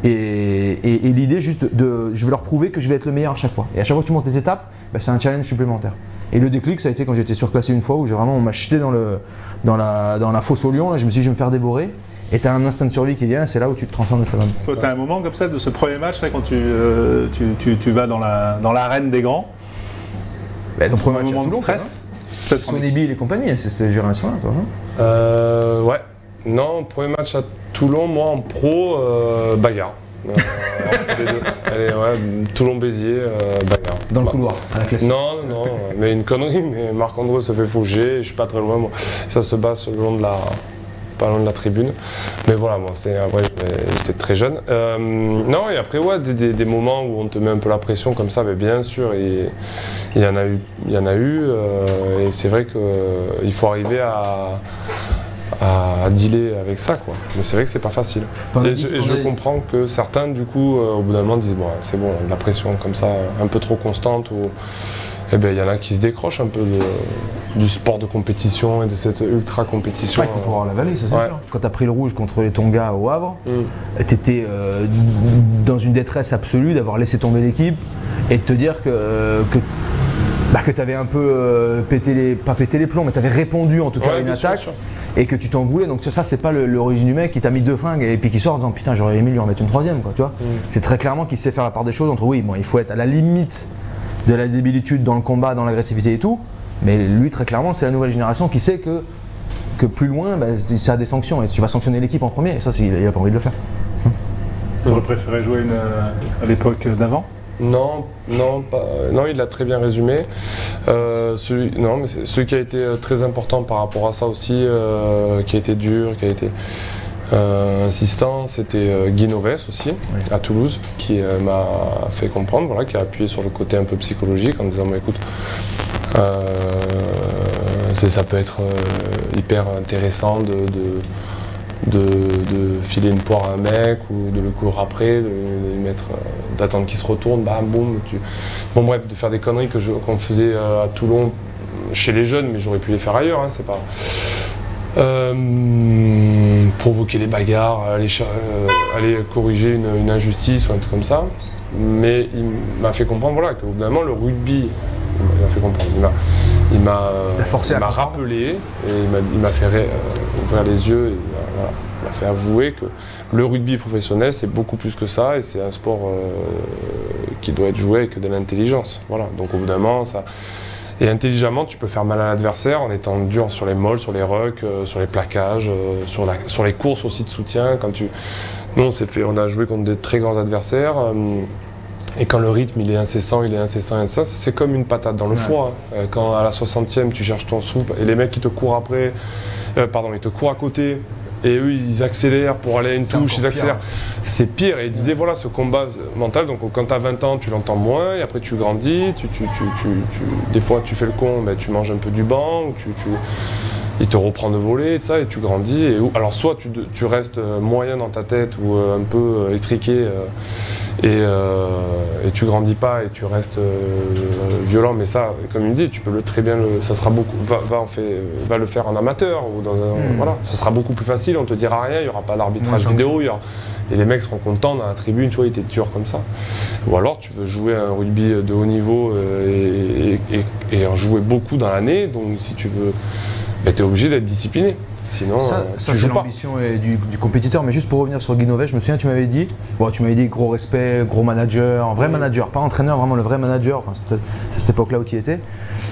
Et l'idée juste je veux leur prouver que je vais être le meilleur à chaque fois. Et à chaque fois que tu montes les étapes, bah, c'est un challenge supplémentaire. Et le déclic, ça a été quand j'étais surclassé une fois où on m'a jeté dans la fosse au lion, là, je me suis dit je vais me faire dévorer. Et tu as un instinct de survie qui vient, c'est là où tu te transformes de sa femme. Toi, tu as un moment comme ça de ce premier match, là, quand tu vas dans l'arène des grands. Bah, ton premier match moment de stress. Sonny Bill et compagnie, c'est cette génération-là, toi, non? Ouais. Non, premier match à Toulon, moi en pro, bagarre. Entre les deux. Allez, ouais, Toulon-Béziers, bagarre. Dans le couloir, à la classique. Non, mais une connerie, mais Marc-André se fait faucher, je suis pas très loin, moi. Ça se bat pas loin de la tribune. Mais voilà, moi, après, j'étais très jeune. Non, et après, ouais, des moments où on te met un peu la pression comme ça, mais bien sûr, il y en a eu, et c'est vrai qu'il faut arriver à dealer avec ça, quoi. Mais c'est vrai que c'est pas facile. Et je comprends que certains, du coup, au bout d'un moment, disent bon, c'est bon, de la pression comme ça, un peu trop constante, ou eh bien, il y en a qui se décrochent un peu du sport de compétition et de cette ultra compétition. Il faut pouvoir l'avaler, ça c'est sûr. Quand tu as pris le rouge contre les Tonga au Havre, tu étais dans une détresse absolue d'avoir laissé tomber l'équipe et de te dire que tu avais un peu pas pété les plombs, mais tu avais répondu en tout cas à une attaque. Et que tu t'en voulais, donc ça c'est pas l'origine du mec qui t'a mis 2 fringues et puis qui sort en disant putain j'aurais aimé lui en mettre une 3e, quoi, tu vois. C'est très clairement qu'il sait faire la part des choses entre oui, bon, il faut être à la limite de la débilitude dans le combat, dans l'agressivité et tout, mais lui très clairement c'est la nouvelle génération qui sait que plus loin ça a des sanctions et tu vas sanctionner l'équipe en premier et ça il a pas envie de le faire. Tu aurais préféré jouer à l'époque d'avant? Non, il l'a très bien résumé. Celui qui a été très important par rapport à ça aussi, qui a été dur, qui a été insistant, c'était Guy Novès aussi, à Toulouse, qui m'a fait comprendre, voilà, qui a appuyé sur le côté un peu psychologique en disant écoute, ça peut être hyper intéressant de filer une poire à un mec ou de le courir après, d'attendre qu'il se retourne, bam, boum. Bon bref, de faire des conneries qu'on faisait à Toulon chez les jeunes, mais j'aurais pu les faire ailleurs, hein, c'est pas... provoquer les bagarres, aller corriger une injustice ou un truc comme ça. Mais il m'a fait comprendre voilà, qu'au bout d'un moment, le rugby, il m'a fait comprendre, il m'a rappelé et il m'a fait ouvrir les yeux. Et, voilà, il m'a fait avouer que le rugby professionnel, c'est beaucoup plus que ça et c'est un sport qui doit être joué avec de l'intelligence. Voilà. Donc au bout d'un moment, et intelligemment, tu peux faire mal à l'adversaire en étant dur sur les molles, sur les rucks, sur les plaquages, sur les courses aussi de soutien. Nous, on a joué contre de très grands adversaires. Et quand le rythme il est incessant, c'est comme une patate dans le foie. Quand à la 60e, tu cherches ton souffle et les mecs qui te courent après, ils te courent à côté. Et eux, ils accélèrent pour aller à une touche, ils accélèrent. C'est pire. Et ils disaient, voilà, ce combat mental, donc quand tu as 20 ans, tu l'entends moins, et après tu grandis, des fois tu fais le con, ben, tu manges un peu du banc, ou il te reprend de voler, et ça, et tu grandis. Alors soit tu restes moyen dans ta tête, ou un peu étriqué, et tu grandis pas et tu restes violent. Mais ça, comme il me dit, tu peux très bien, ça sera beaucoup, va le faire en amateur ou dans voilà, ça sera beaucoup plus facile. On te dira rien, il y aura pas d'arbitrage vidéo, et les mecs seront contents dans la tribune, tu vois, ils t'éturent comme ça. Ou alors tu veux jouer un rugby de haut niveau et en jouer beaucoup dans l'année, donc si tu veux, ben, tu es obligé d'être discipliné. Sinon, ça tu joues c'est pas. l'ambition du compétiteur. Mais juste pour revenir sur Guinovet, je me souviens, tu m'avais dit gros respect, gros manager, un vrai manager, pas entraîneur, vraiment le vrai manager. Enfin, c'était à cette époque-là où tu y étais.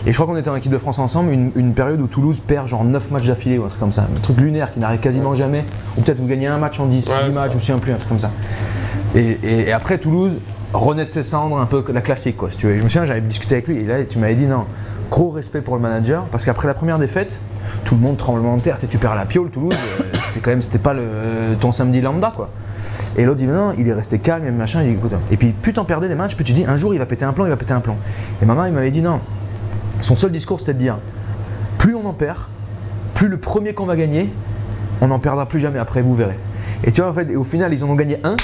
Et je crois qu'on était en équipe de France ensemble, une période où Toulouse perd genre 9 matchs d'affilée ou un truc comme ça. Un truc lunaire qui n'arrive quasiment jamais. Ou peut-être vous gagnez un match en 10 matchs, je me souviens plus, un truc comme ça. Et après Toulouse renaît de ses cendres, un peu la classique quoi, si tu veux. Et je me souviens, j'avais discuté avec lui et là tu m'avais dit non, gros respect pour le manager, parce qu'après la première défaite, tout le monde tremblement de terre, tu perds à la piole, Toulouse, c'était pas ton samedi lambda quoi. Et l'autre dit mais non, il est resté calme, machin, il dit, écoute, et puis plus t'en perdais des matchs, plus tu dis un jour il va péter un plomb, Et maman il m'avait dit non, son seul discours c'était de dire plus on en perd, plus le premier qu'on va gagner, on n'en perdra plus jamais après, vous verrez. Et tu vois en fait, au final ils en ont gagné 1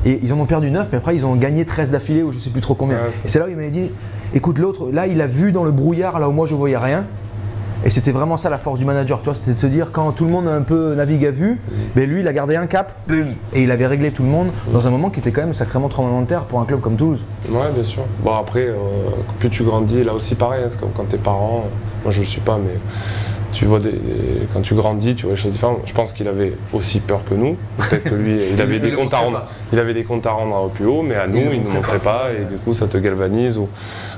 et ils en ont perdu 9, mais après ils ont gagné 13 d'affilée ou je sais plus trop combien. Et c'est là où il m'avait dit écoute l'autre, là il a vu dans le brouillard, là où moi je voyais rien. Et c'était vraiment ça la force du manager, tu vois, c'était de se dire quand tout le monde a un peu navigue à vue, mais lui il a gardé un cap, et il avait réglé tout le monde dans un moment qui était quand même sacrément tremblement de terre pour un club comme Toulouse. Ouais, bien sûr. Bon après, plus tu grandis, là aussi pareil, hein, c'est comme quand tes parents, moi je le suis pas, mais tu vois quand tu grandis, tu vois les choses différentes. Je pense qu'il avait aussi peur que nous. Peut-être que lui, il avait des comptes à rendre. Il avait des comptes à rendre au plus haut, mais à nous, il ne nous montrait pas, et du coup ça te galvanise.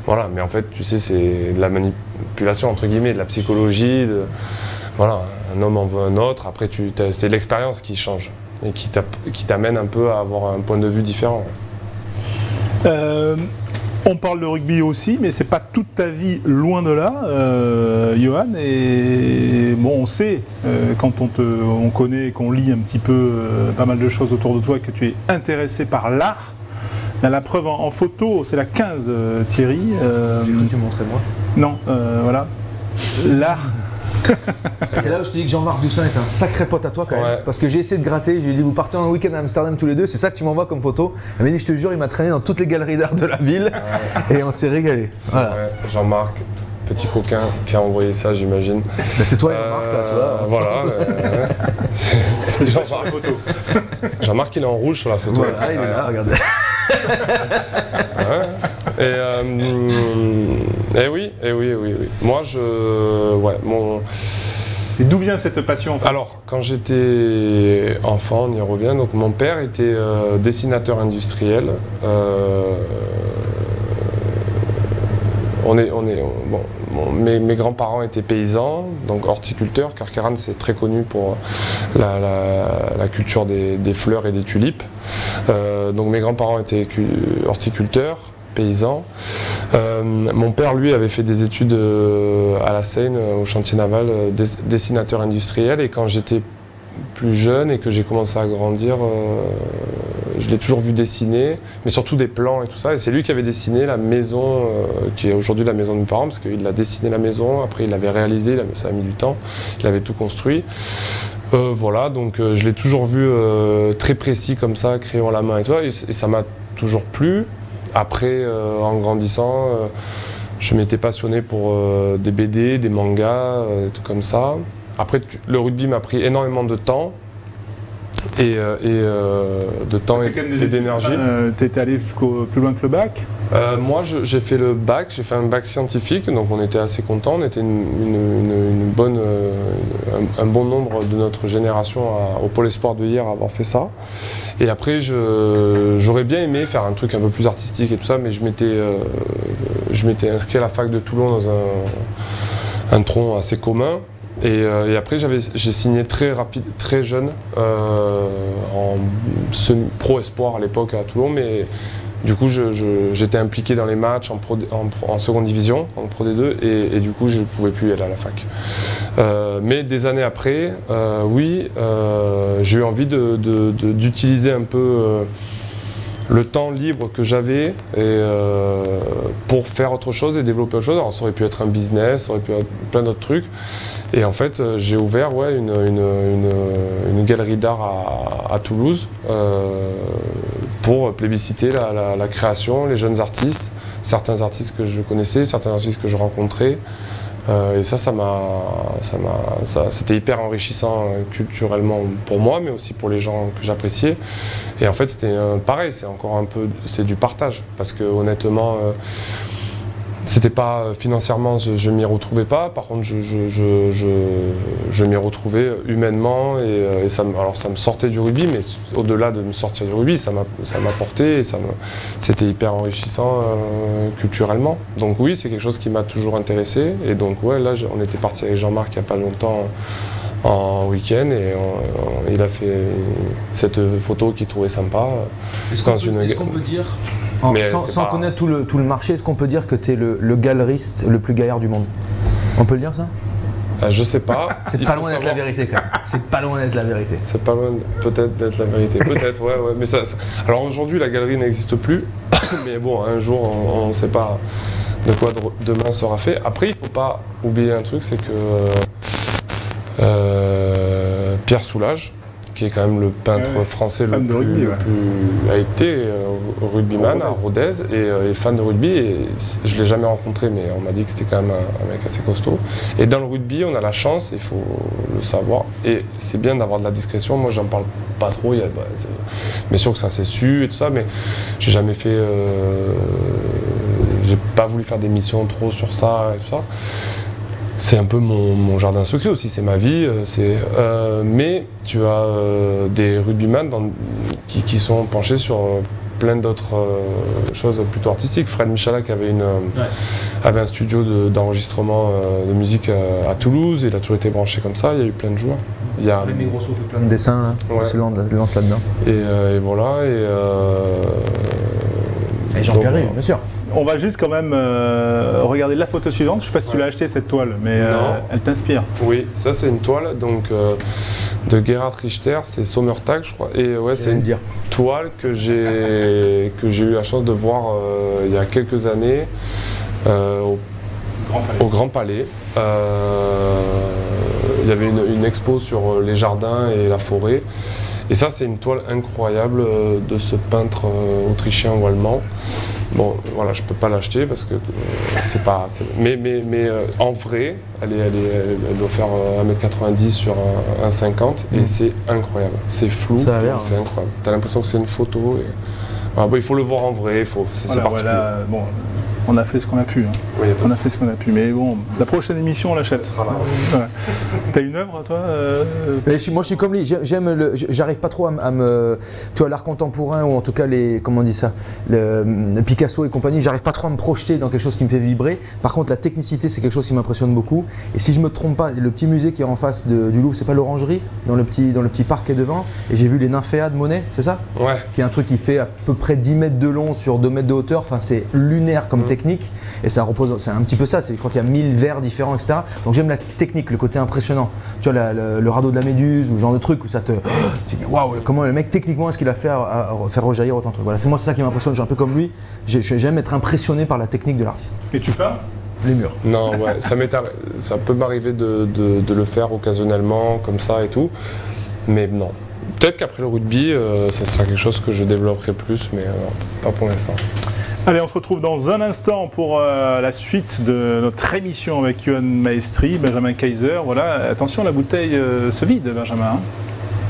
Voilà, mais en fait, tu sais, c'est de la manipulation entre guillemets, de la psychologie. Voilà, un homme en veut un autre. Après, c'est l'expérience qui change et qui t'amène un peu à avoir un point de vue différent. On parle de rugby aussi, mais c'est pas toute ta vie, loin de là, Johan. Et bon, on sait, quand on connaît, qu'on lit un petit peu pas mal de choses autour de toi, que tu es intéressé par l'art. La preuve en photo, c'est la 15, Thierry. J'ai cru que tu montrais moi. Non, voilà. L'art. C'est là où je te dis que Jean-Marc Doussin est un sacré pote à toi quand même. Ouais. Parce que j'ai essayé de gratter, j'ai dit vous partez en week-end à Amsterdam tous les deux, c'est ça que tu m'envoies comme photo. Il m'a dit je te jure, il m'a traîné dans toutes les galeries d'art de la ville et on s'est régalé. Voilà. Ouais, Jean-Marc, petit coquin qui a envoyé ça j'imagine. Ben c'est toi Jean-Marc là, tu vois. Voilà. C'est Jean-Marc. Jean-Marc il est en rouge sur la photo. Voilà, il est là, regardez. Et oui. Moi, Et d'où vient cette passion en fait? Alors, quand j'étais enfant, on y revient. Donc, mon père était dessinateur industriel. Mes grands-parents étaient paysans, donc horticulteurs. Carqueiranne, c'est très connu pour la culture des fleurs et des tulipes. Donc mes grands-parents étaient horticulteurs, paysans. Mon père, lui, avait fait des études à la Seine, au chantier naval, dessinateur industriel. Et quand j'étais plus jeune et que j'ai commencé à grandir, je l'ai toujours vu dessiner, mais surtout des plans et tout ça. Et c'est lui qui avait dessiné la maison, qui est aujourd'hui la maison de mes parents, parce qu'il a dessiné la maison, après il l'avait réalisé, ça a mis du temps, il avait tout construit. Voilà, donc je l'ai toujours vu très précis comme ça, crayon à la main et tout ça, et ça m'a toujours plu. Après, en grandissant, je m'étais passionné pour des BD, des mangas, tout comme ça. Après, le rugby m'a pris énormément de temps et d'énergie. Tu étais allé plus loin que le bac? Moi, j'ai fait le bac, j'ai fait un bac scientifique, donc on était assez contents. On était un bon nombre de notre génération au Pôle Espoir de hier à avoir fait ça. Et après, j'aurais bien aimé faire un truc un peu plus artistique et tout ça, mais je m'étais inscrit à la fac de Toulon dans un tronc assez commun. Et après, j'ai signé très jeune, en pro espoir à l'époque à Toulon, mais du coup j'étais impliqué dans les matchs en seconde division, en Pro D2, et du coup je ne pouvais plus aller à la fac. Mais des années après, oui, j'ai eu envie d'utiliser un peu le temps libre que j'avais pour faire autre chose et développer autre chose. Alors ça aurait pu être un business, ça aurait pu être plein d'autres trucs. Et en fait, j'ai ouvert une galerie d'art à Toulouse pour plébisciter la création, les jeunes artistes, certains artistes que je connaissais, certains artistes que je rencontrais. Et c'était hyper enrichissant culturellement pour moi, mais aussi pour les gens que j'appréciais. Et en fait, c'était pareil, c'est du partage, parce que honnêtement, c'était pas financièrement, je m'y retrouvais pas. Par contre, je m'y retrouvais humainement et ça me sortait du rugby, mais au-delà de me sortir du rugby, ça m'apportait et c'était hyper enrichissant culturellement. Donc oui, c'est quelque chose qui m'a toujours intéressé. Et donc ouais, là, on était parti avec Jean-Marc il n'y a pas longtemps en week-end et il a fait cette photo qu'il trouvait sympa. Est-ce qu'on peut dire, sans connaître tout le marché, est-ce qu'on peut dire que tu es le galeriste le plus gaillard du monde? On peut le dire ça? Je sais pas. C'est pas loin d'être la vérité quand même. C'est pas loin d'être la vérité. C'est pas loin peut-être d'être la vérité. Peut-être, ouais. Mais alors aujourd'hui, la galerie n'existe plus. Mais bon, un jour, on ne sait pas de quoi demain sera fait. Après, il ne faut pas oublier un truc, c'est que Pierre Soulages, qui est quand même le peintre français le plus a été rugbyman à Rodez et fan de rugby. Et je ne l'ai jamais rencontré, mais on m'a dit que c'était quand même un mec assez costaud. Et dans le rugby, on a la chance, il faut le savoir, et c'est bien d'avoir de la discrétion. Moi, j'en parle pas trop. Bien sûr que ça s'est su et tout ça, mais j'ai jamais fait. J'ai pas voulu faire d'émissions trop sur ça et tout ça. C'est un peu mon jardin secret aussi, c'est ma vie. Mais tu as des rugbyman qui sont penchés sur plein d'autres choses plutôt artistiques. Fred Michalak avait un studio d'enregistrement de musique à Toulouse, il a toujours été branché comme ça, il y a eu plein de joueurs. Rémi Grosso fait plein de dessins, on se lance là-dedans. Et voilà. Et Jean-Pierre, bien sûr. On va juste quand même regarder la photo suivante. Je ne sais pas si tu l'as acheté cette toile, mais elle t'inspire. Oui, ça c'est une toile donc, de Gerhard Richter, c'est Sommertag je crois. Et ouais, c'est une toile que j'ai eu la chance de voir il y a quelques années au Grand Palais. Il y avait une expo sur les jardins et la forêt. Et ça c'est une toile incroyable de ce peintre autrichien ou allemand. Bon, voilà, je peux pas l'acheter parce que c'est pas. Mais en vrai, elle doit faire 1m90 sur 1m50 et c'est incroyable. C'est flou, c'est incroyable. T'as l'impression que c'est une photo. Voilà, bon, il faut le voir en vrai, c'est particulier. Bon, on a fait ce qu'on a pu. Hein. Oui, on a fait ce qu'on a pu. Mais bon, la prochaine émission, on l'achète. Ouais. T'as une œuvre, toi Moi, je suis comme lui. J'arrive pas trop à me. Tu vois, l'art contemporain, ou en tout cas, comment on dit ça, le Picasso et compagnie, j'arrive pas trop à me projeter dans quelque chose qui me fait vibrer. Par contre, la technicité, c'est quelque chose qui m'impressionne beaucoup. Et si je me trompe pas, le petit musée qui est en face du Louvre, c'est pas l'Orangerie, dans le petit parc qui est devant. Et j'ai vu les nymphéas de Monet, c'est ça? Ouais. Qui est un truc qui fait à peu près 10 mètres de long sur 2 mètres de hauteur. Enfin, c'est lunaire comme technique. Et ça repose, c'est un petit peu ça. Je crois qu'il y a 1000 verres différents, etc. Donc j'aime la technique, le côté impressionnant. Tu vois, le radeau de la Méduse ou ce genre de truc où ça te. Tu dis waouh, comment le mec techniquement est-ce qu'il a fait à faire rejaillir autant de trucs. Voilà, c'est ça qui m'impressionne. Je suis un peu comme lui. J'aime être impressionné par la technique de l'artiste. Et tu peins les murs? Non, ouais, ça peut m'arriver de le faire occasionnellement comme ça et tout, mais non. Peut-être qu'après le rugby, ça sera quelque chose que je développerai plus, mais pas pour l'instant. Allez, on se retrouve dans un instant pour la suite de notre émission avec Yoann Maestri, Benjamin Kaiser. Voilà, attention, la bouteille se vide, Benjamin. Hein.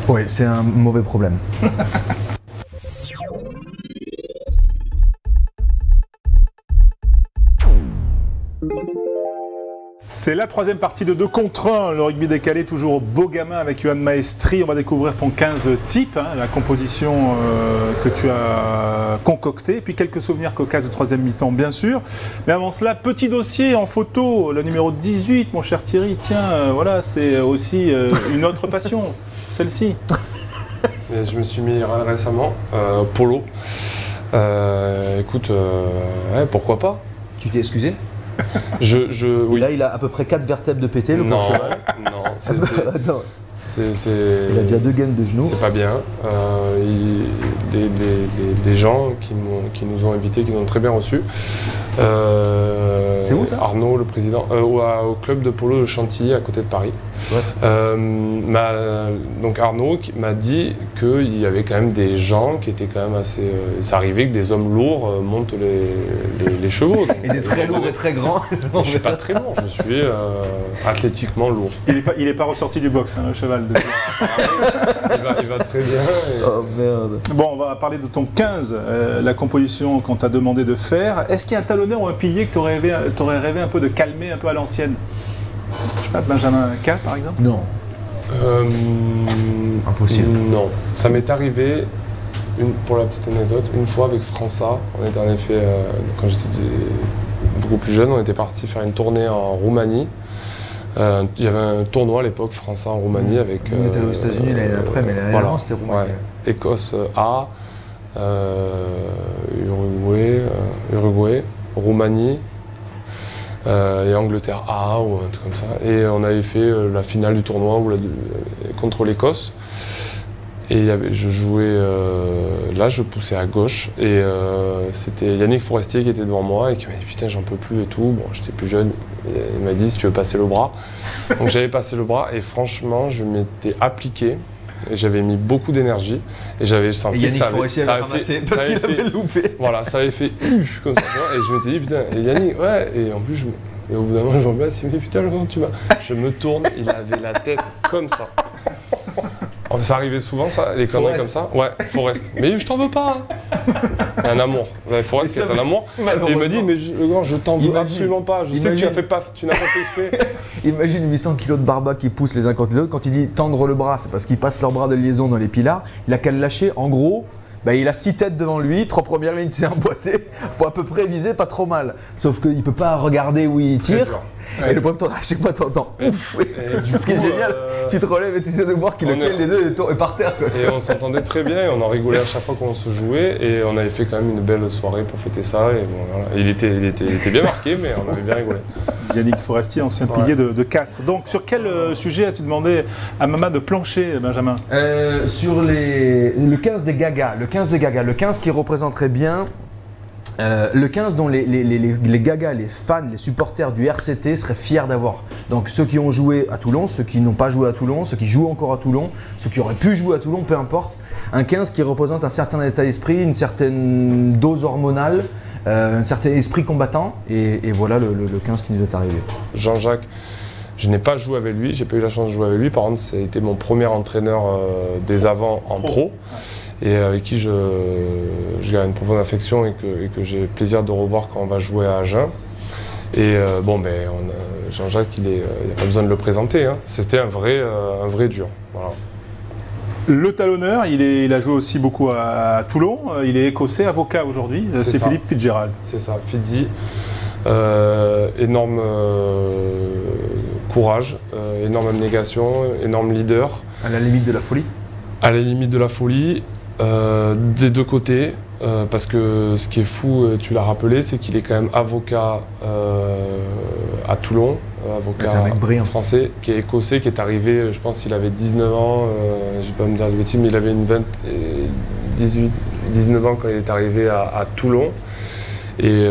Oui, c'est un mauvais problème. C'est la troisième partie de 2 contre 1, le rugby décalé, toujours beau gamin avec Yoann Maestri. On va découvrir ton 15 type, hein, la composition que tu as concoctée, puis quelques souvenirs cocasses de troisième mi-temps, bien sûr. Mais avant cela, petit dossier en photo, le numéro 18, mon cher Thierry. Tiens, voilà, c'est aussi une autre passion, celle-ci. Je me suis mis récemment, polo. Écoute, ouais, pourquoi pas? Tu t'es excusé? Oui. Là, il a à peu près 4 vertèbres de pété, le cheval. Non, il a déjà 2 gaines de genoux. C'est pas bien. Des gens qui nous ont invités, qui nous ont très bien reçus, C'est où ça? Arnaud, le président, au club de polo de Chantilly, à côté de Paris. Ouais. Donc Arnaud m'a dit qu'il y avait quand même des gens qui étaient quand même assez... ça arrivait que des hommes lourds montent les chevaux. Et des très lourds et très grands. Je ne suis pas très lourd, je suis athlétiquement lourd. Il n'est pas ressorti du box, hein, le cheval. Il va très bien. Oh merde. Bon, on va parler de ton 15, la composition qu'on t'a demandé de faire. Est-ce qu'il y a un talonneur ou un pilier que tu aurais rêvé un peu de calmer un peu à l'ancienne? Je sais pas, Benjamin K par exemple? Non. Impossible. Non. Ça m'est arrivé, pour la petite anecdote, une fois avec França. On était en effet, quand j'étais beaucoup plus jeune, on était parti faire une tournée en Roumanie. Il y avait un tournoi à l'époque, França en Roumanie avec... On était aux États-Unis l'année d'après, mais l'année d'avant c'était Roumanie. Ouais. Écosse A, Uruguay, Roumanie et Angleterre A ou un truc comme ça. Et on avait fait la finale du tournoi contre l'Écosse. Et je jouais là, je poussais à gauche et c'était Yannick Forestier qui était devant moi et qui m'a dit putain j'en peux plus et tout. Bon, j'étais plus jeune, et il m'a dit si tu veux passer le bras. Donc j'avais passé le bras et franchement je m'étais appliqué. Et j'avais mis beaucoup d'énergie et j'avais senti que ça avait fait parce qu'il avait loupé. Voilà, ça avait fait comme ça. Et je m'étais dit putain, et Yannick, ouais, et en plus et au bout d'un moment je me dis mais putain Laurent tu m'as. Je me tourne, il avait la tête comme ça. Ça arrivait souvent ça, les conneries comme ça. Ouais, Forest. Mais je t'en veux pas. Un amour. Ouais, Forest qui est un amour. Et il m'a dit mais le grand je t'en veux absolument pas. Je sais que tu n'as pas fait exprès. Imagine 800 kg de barba qui poussent les uns contre les autres. Quand il dit tendre le bras, c'est parce qu'ils passent leur bras de liaison dans les pilars. Il a qu'à le lâcher. En gros, il a 6 têtes devant lui, 3 premières lignes, c'est emboîté. Faut à peu près viser pas trop mal. Sauf qu'il peut pas regarder où il tire. Et le problème, à chaque fois, t'entends ouf. Ce qui est génial, tu te relèves et tu essaies de voir lequel des deux est par terre. Quoi. Et on s'entendait très bien et on en rigolait à chaque fois qu'on se jouait. Et on avait fait quand même une belle soirée pour fêter ça. Et bon, voilà. Il était bien marqué, mais on avait bien rigolé. Yannick Forestier, ancien pilier de Castres. Donc, sur quel sujet as-tu demandé à Mama de plancher, Benjamin? Sur le 15 des Gagas. Le 15 qui représenterait bien le 15 dont les Gagas, les fans, les supporters du RCT seraient fiers d'avoir. Donc ceux qui ont joué à Toulon, ceux qui n'ont pas joué à Toulon, ceux qui jouent encore à Toulon, ceux qui auraient pu jouer à Toulon, peu importe. Un 15 qui représente un certain état d'esprit, une certaine dose hormonale, un certain esprit combattant. Et voilà le 15 qui nous est arrivé. Jean-Jacques, je n'ai pas joué avec lui, j'ai pas eu la chance de jouer avec lui. Par contre, ça a été mon premier entraîneur des avants en pro. Et avec qui je garde une profonde affection et que j'ai plaisir de revoir quand on va jouer à Agen. Et Jean-Jacques, il n'y a pas besoin de le présenter, hein. C'était un vrai dur. Voilà. Le talonneur, il a joué aussi beaucoup à Toulon, il est écossais, avocat aujourd'hui, c'est Philippe Fitzgerald. C'est ça, Fitzy. Énorme courage, énorme abnégation, énorme leader. À la limite de la folie. À la limite de la folie. Des deux côtés, parce que ce qui est fou, tu l'as rappelé, c'est qu'il est quand même avocat à Toulon, avocat français, qui est écossais, qui est arrivé, je pense qu'il avait 19 ans, je ne vais pas me dire de bêtises, mais il avait 19 ans quand il est arrivé à Toulon. Et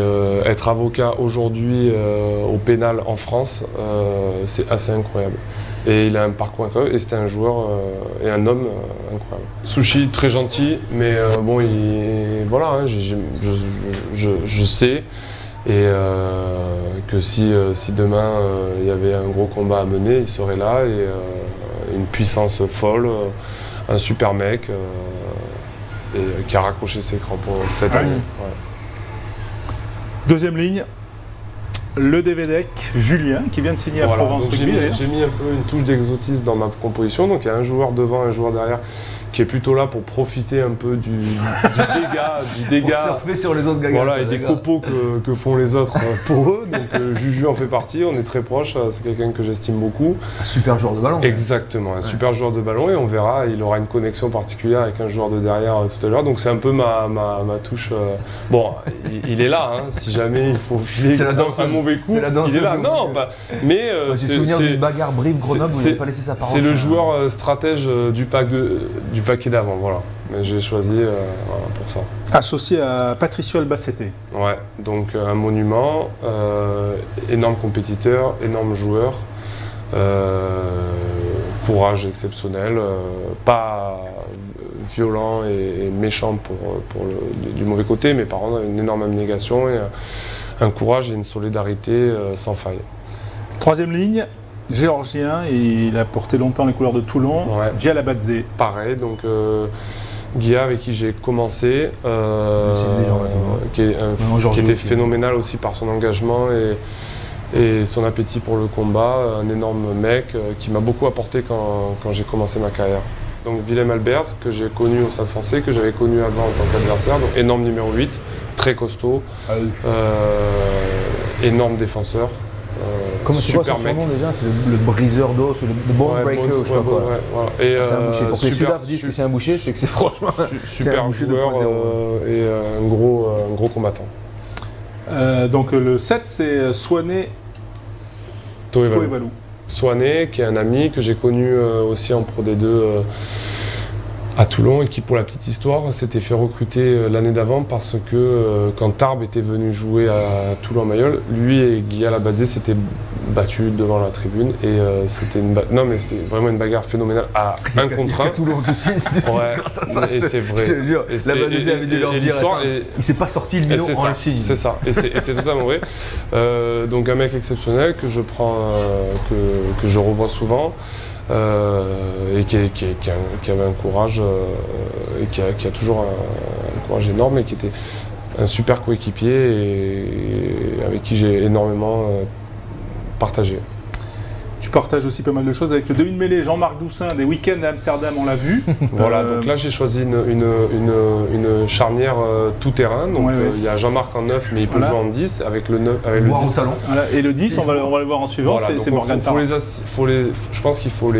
être avocat aujourd'hui au pénal en France, c'est assez incroyable. Et il a un parcours incroyable et c'était un joueur et un homme incroyable. Sushi, très gentil, mais bon, voilà, hein, je sais et que si demain il y avait un gros combat à mener, il serait là et une puissance folle, un super mec et qui a raccroché ses crampons cette année. Ouais. Deuxième ligne, le Devedec, Julien, qui vient de signer à Provence Rugby. J'ai mis un peu une touche d'exotisme dans ma composition, donc il y a un joueur devant, un joueur derrière, qui est plutôt là pour profiter un peu du dégât. Pour surfer sur les autres gagas. Voilà, et des copeaux que font les autres pour eux. Donc Juju en fait partie, on est très proches, c'est quelqu'un que j'estime beaucoup. Un super joueur de ballon. Exactement, un super joueur de ballon et on verra, il aura une connexion particulière avec un joueur de derrière tout à l'heure. Donc c'est un peu ma touche. Bon, il est là, hein, si jamais il faut filer un mauvais coup. C'est la danseuse. Il est là, non, mais j'ai souvenir d'une bagarre Brive-Grenoble où il n'a pas laissé sa parole. C'est le joueur stratège du paquet d'avant, voilà. mais j'ai choisi voilà, pour ça. Associé à Patricio Albacete. Ouais, donc un monument, énorme compétiteur, énorme joueur, courage exceptionnel, pas violent et méchant du mauvais côté, mais par contre une énorme abnégation et un courage et une solidarité sans faille. Troisième ligne, géorgien, et il a porté longtemps les couleurs de Toulon, Ouais. Gia Labadze. Pareil, donc Guilla avec qui j'ai commencé, C'est une légende, qui était phénoménal aussi par son engagement et son appétit pour le combat, un énorme mec qui m'a beaucoup apporté quand j'ai commencé ma carrière. Donc Willem Albert, que j'ai connu au Stade Français, que j'avais connu avant en tant qu'adversaire, donc énorme numéro 8, très costaud, énorme défenseur. Comment c'est quoi son mec. nom déjà? C'est le briseur d'os ou le bone breaker, je sais pas quoi. Voilà. Et, c'est un boucher. Pour que les Sudaf disent que c'est un boucher, c'est que c'est franchement super joueur et un gros combattant. Donc le 7, c'est Swané Toevalu. Swané, qui est un ami que j'ai connu aussi en Pro D2 à Toulon et qui, pour la petite histoire, s'était fait recruter l'année d'avant parce que quand Tarbes était venu jouer à Toulon-Mayol, lui et Guilla Labadze s'étaient battus devant la tribune et c'était vraiment une bagarre phénoménale à 1 contre 1. Toulon, tu sais grâce à ça. Et c'est vrai. Je te jure, Labadze avait dû leur dire, il s'est pas sorti le minot, on le signe. C'est ça, et c'est totalement vrai. Donc un mec exceptionnel que je prends, que je revois souvent. Et qui avait un courage et qui a toujours un courage énorme et qui était un super coéquipier et avec qui j'ai énormément partagé. Tu partages aussi pas mal de choses avec le demi-mêlée Jean-Marc Doussin des week-ends à Amsterdam, on l'a vu. Voilà, donc là j'ai choisi une charnière tout-terrain. Donc il y a Jean-Marc en 9, mais il peut jouer en 10 avec le 9. Avec voir le 10. au talon. Voilà. Et le 10, on va le voir en suivant, Voilà, c'est Morgan Parra. Je pense qu'il faut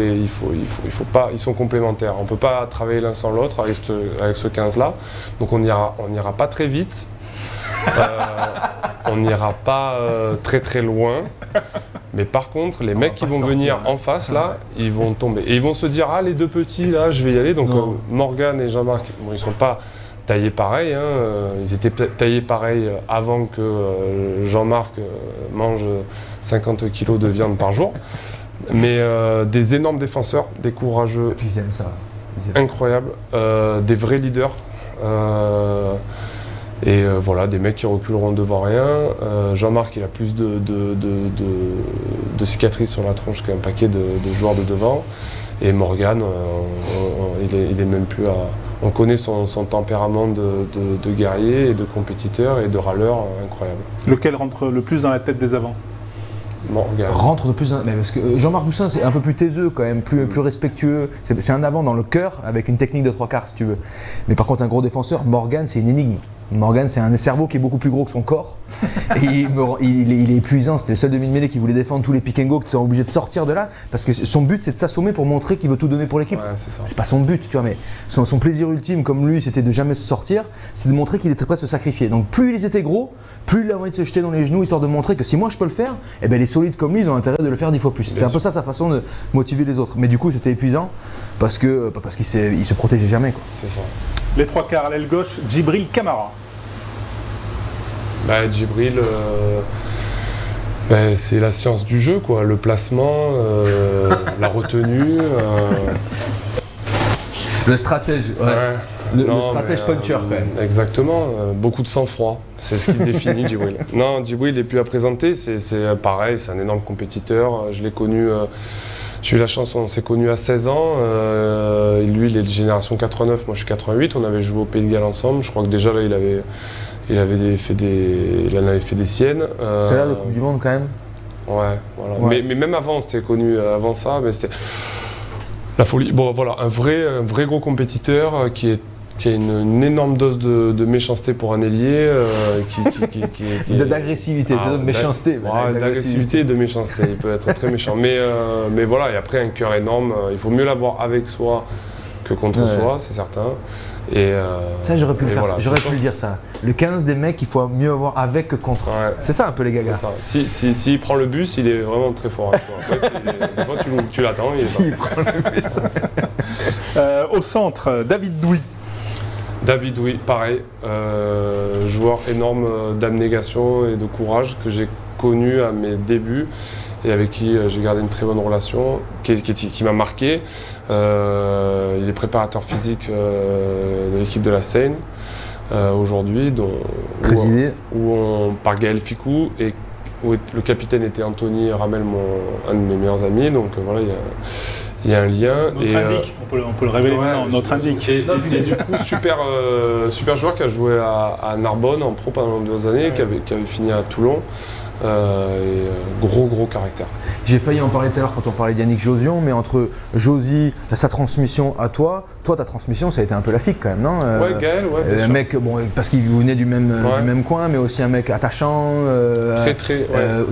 pas, ils sont complémentaires. On ne peut pas travailler l'un sans l'autre avec ce 15-là. Donc on n'ira pas très vite. On n'ira pas très loin. Mais par contre, les mecs qui vont venir en face, là, ils vont tomber. Et ils vont se dire, ah, les deux petits, là, je vais y aller. Donc Morgan et Jean-Marc, bon, ils ne sont pas taillés pareil. Hein. Ils étaient taillés pareil avant que Jean-Marc mange 50 kilos de viande par jour. Mais des énormes défenseurs, des courageux. Et puis ils aiment ça. Incroyables. Des vrais leaders. Et voilà, des mecs qui reculeront devant rien. Jean-Marc, il a plus de cicatrices sur la tronche qu'un paquet de joueurs de devant. Et Morgan, il est même plus à... On connaît son tempérament de guerrier et de compétiteur et de râleur incroyable. Lequel rentre le plus dans la tête des avants? Morgan. Rentre de plus dans... Mais parce que Jean-Marc Doussin, c'est un peu plus taiseux quand même, plus respectueux. C'est un avant dans le cœur avec une technique de 3/4 si tu veux. Mais par contre, un gros défenseur, Morgan, c'est une énigme. Morgan, c'est un cerveau qui est beaucoup plus gros que son corps. Et il est épuisant. C'était le seul demi-mêlée qui voulait défendre tous les pick and go, qui sont obligés de sortir de là. Parce que son but, c'est de s'assommer pour montrer qu'il veut tout donner pour l'équipe. Ouais, c'est ça. C'est pas son but, tu vois, mais son plaisir ultime, comme lui, c'était de jamais se sortir. C'est de montrer qu'il était prêt à se sacrifier. Donc plus ils étaient gros, plus il a envie de se jeter dans les genoux, histoire de montrer que si moi je peux le faire, eh ben les solides comme lui, ils ont intérêt de le faire 10 fois plus. C'était un peu ça sa façon de motiver les autres. Mais du coup, c'était épuisant parce qu'il se protégeait jamais, quoi. C'est ça. Les 3/4 à l'aile gauche, Djibril Camara. Djibril, c'est la science du jeu, quoi. Le placement, la retenue. Le stratège, ouais. Le stratège puncher, quand même. Exactement, beaucoup de sang-froid, c'est ce qui définit Djibril. Non, Djibril n'est plus à présenter, c'est pareil, c'est un énorme compétiteur. Je l'ai connu, j'ai eu la chance, on s'est connus à 16 ans. Lui, il est de génération 89, moi je suis 88, on avait joué au Pays de Galles ensemble. Je crois que déjà là, il en avait fait des siennes. C'est là le Coupe du Monde quand même. Ouais, voilà. Ouais. Mais même avant, on s'était connus avant ça, mais c'était la folie. Bon, voilà, un vrai gros compétiteur qui a une énorme dose de méchanceté pour un ailier. D'agressivité, de méchanceté. D'agressivité et de méchanceté, il peut être très méchant. Mais voilà, et après un cœur énorme, il faut mieux l'avoir avec soi que contre soi, c'est certain. Ça, j'aurais pu le faire, voilà, j'aurais pu le dire ça. Le 15 des mecs, il faut mieux avoir avec que contre. Ouais. C'est ça un peu les gagas. S'il prend le bus, il est vraiment très fort avec toi. Après, des fois, tu l'attends, il est prend le bus. Au centre, David Douy. David, oui, pareil. Joueur énorme d'abnégation et de courage que j'ai connu à mes débuts et avec qui j'ai gardé une très bonne relation, qui m'a marqué. Il est préparateur physique de l'équipe de la Seine aujourd'hui, par Gaël Ficou, et où le capitaine était Anthony Ramel, un de mes meilleurs amis. Donc voilà, il y a un lien. On peut le révéler maintenant, notre indique. Et du coup, super joueur qui a joué à Narbonne en pro pendant 2 années, qui avait fini à Toulon. Gros caractère. J'ai failli en parler tout à l'heure quand on parlait d'Yannick Josion, mais entre Josie, sa transmission à toi, ta transmission, ça a été un peu la FIC quand même, non? Ouais, Gaël, ouais. Un mec, bon, parce qu'il venait du même coin, mais aussi un mec attachant,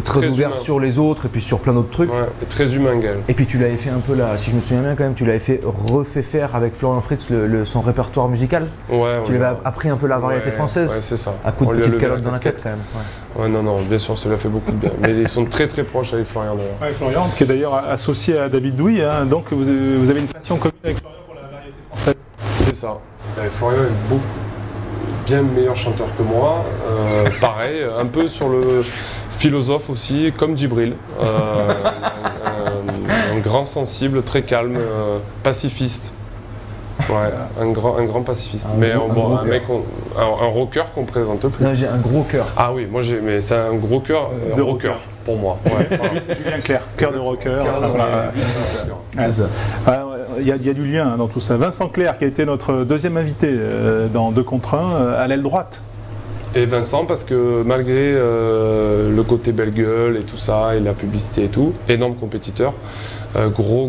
très ouvert humain sur les autres et puis sur plein d'autres trucs. Ouais, et très humain, Gaël. Et puis tu l'avais fait un peu là, si je me souviens bien quand même, tu l'avais refait faire avec Florian Fritz son répertoire musical. Ouais. Tu l'avais appris un peu la variété française. Ouais, c'est ça. À coup de petite calotte dans la tête quand même. Ouais, non, bien sûr, ça lui a fait beaucoup de bien. Mais ils sont très proches avec Florian d'ailleurs. Ouais, Florian, qui est d'ailleurs associé à David Douy, hein, donc vous avez une passion commune avec Florian pour la variété française. C'est ça. Florian est bien meilleur chanteur que moi. Pareil, un peu sur le philosophe aussi, comme Djibril. Un grand sensible, très calme, pacifiste. Ouais, un grand pacifiste. Un rocker qu'on présente plus. Non, j'ai un gros cœur. Ah oui, mais c'est un gros cœur de rocker pour moi. Ouais, Julien Clerc, cœur de rocker. Il y a du lien dans tout ça. Vincent Clerc, qui a été notre deuxième invité dans 2 contre 1, à l'aile droite. Et Vincent, parce que malgré le côté belle gueule et tout ça, et la publicité et tout, énorme compétiteur, gros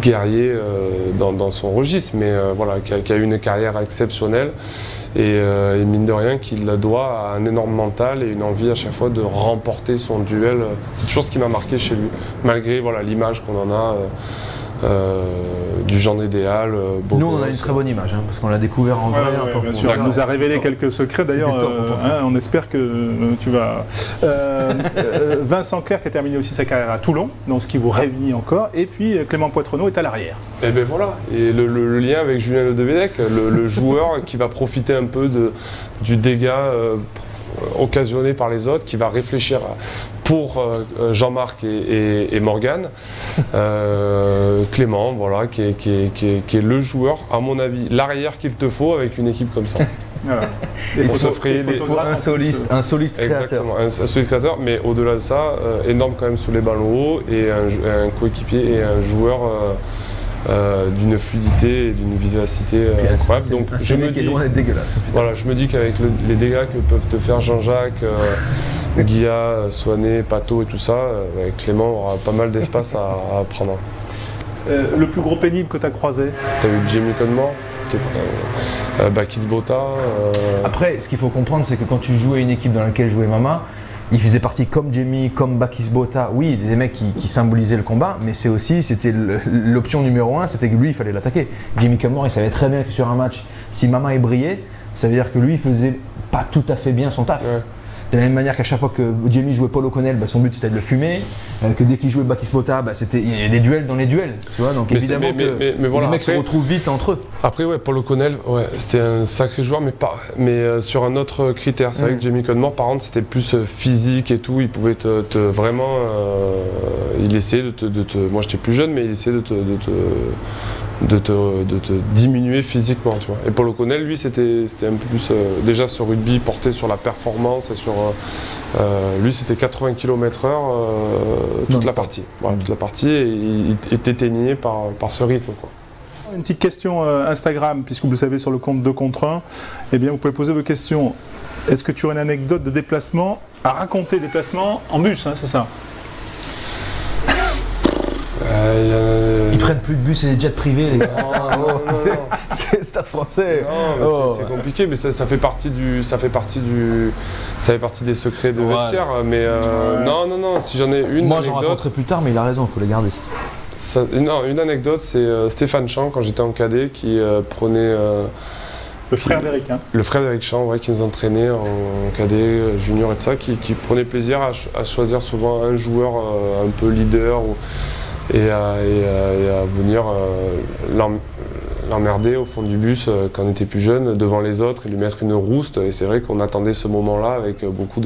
guerrier dans son registre, mais voilà, qui a eu une carrière exceptionnelle et mine de rien qu'il la doit à un énorme mental et une envie à chaque fois de remporter son duel. C'est toujours ce qui m'a marqué chez lui, malgré voilà, l'image qu'on en a. Du genre idéal. Nous, on en a une très bonne image, hein, parce qu'on l'a découvert en vrai. Bien sûr, il nous a révélé quelques secrets. D'ailleurs, on espère que tu vas. Vincent Clerc qui a terminé aussi sa carrière à Toulon, donc ce qui vous réunit encore. Et puis Clément Poitrenaud est à l'arrière. Et bien voilà. Et le lien avec Julien Ledebedec, le joueur qui va profiter un peu du dégât occasionné par les autres, qui va réfléchir pour Jean-Marc et Morgane. Clément, voilà, qui est le joueur, à mon avis, l'arrière qu'il te faut avec une équipe comme ça. Voilà. Pour s'offrir un soliste créateur. Exactement, un soliste créateur, mais au-delà de ça, énorme quand même sur les ballons hauts et un coéquipier et un joueur d'une fluidité et d'une vivacité incroyable. Donc je me dis, loin d'être dégueulasse. Voilà, je me dis qu'avec les dégâts que peuvent te faire Jean-Jacques, Guilla, Soané, Pato et tout ça, Clément aura pas mal d'espace à prendre. Le plus gros pénible que tu as croisé? Tu as eu Jamie Conmore, Bakis Bota. Après, ce qu'il faut comprendre, c'est que quand tu jouais une équipe dans laquelle jouait Mama, il faisait partie comme Jamie, comme Bakis Bota, oui, des mecs qui symbolisaient le combat, mais c'était l'option numéro 1, c'était que lui, il fallait l'attaquer. Jamie Conmore, il savait très bien que sur un match, si Mama est brillé, ça veut dire que lui, il faisait pas tout à fait bien son taf. Ouais. De la même manière qu'à chaque fois que Jamie jouait Paul O'Connell, son but c'était de le fumer, que dès qu'il jouait Bakis Bota, il y avait des duels dans les duels, tu vois, donc évidemment voilà, les mecs se retrouvent vite entre eux. Après ouais, Paul O'Connell, c'était un sacré joueur, mais sur un autre critère. C'est vrai que Jamie Conmore, par contre, c'était plus physique et tout, il pouvait vraiment, il essayait moi j'étais plus jeune, mais il essayait de te diminuer physiquement, tu vois. Et Paul O'Connell, lui, c'était un peu plus déjà ce rugby porté sur la performance et sur lui, c'était 80 km/h toute la partie. Voilà, toute la partie, et il t'éteignait par ce rythme, quoi. Une petite question Instagram, puisque vous le savez sur le compte 2 contre 1, eh bien vous pouvez poser vos questions. Est-ce que tu aurais une anecdote de déplacement à raconter, déplacement en bus, hein, c'est ça? Ils prennent plus de bus et des jets privés, les gars. C'est Stade Français. Non, c'est compliqué, mais ça fait partie des secrets de vestiaire. Mais non, si j'en ai une. Moi, j'en raconterai plus tard, mais il a raison, il faut les garder. Une anecdote, c'est Stéphane Champ, quand j'étais en cadet, qui prenait. Le frère d'Éric. Hein. Le frère d'Éric Champ, qui nous entraînait en cadet, junior et tout ça, qui prenait plaisir à choisir souvent un joueur un peu leader. Et à venir l'emmerder au fond du bus quand on était plus jeune, devant les autres, et lui mettre une rouste. Et c'est vrai qu'on attendait ce moment-là avec beaucoup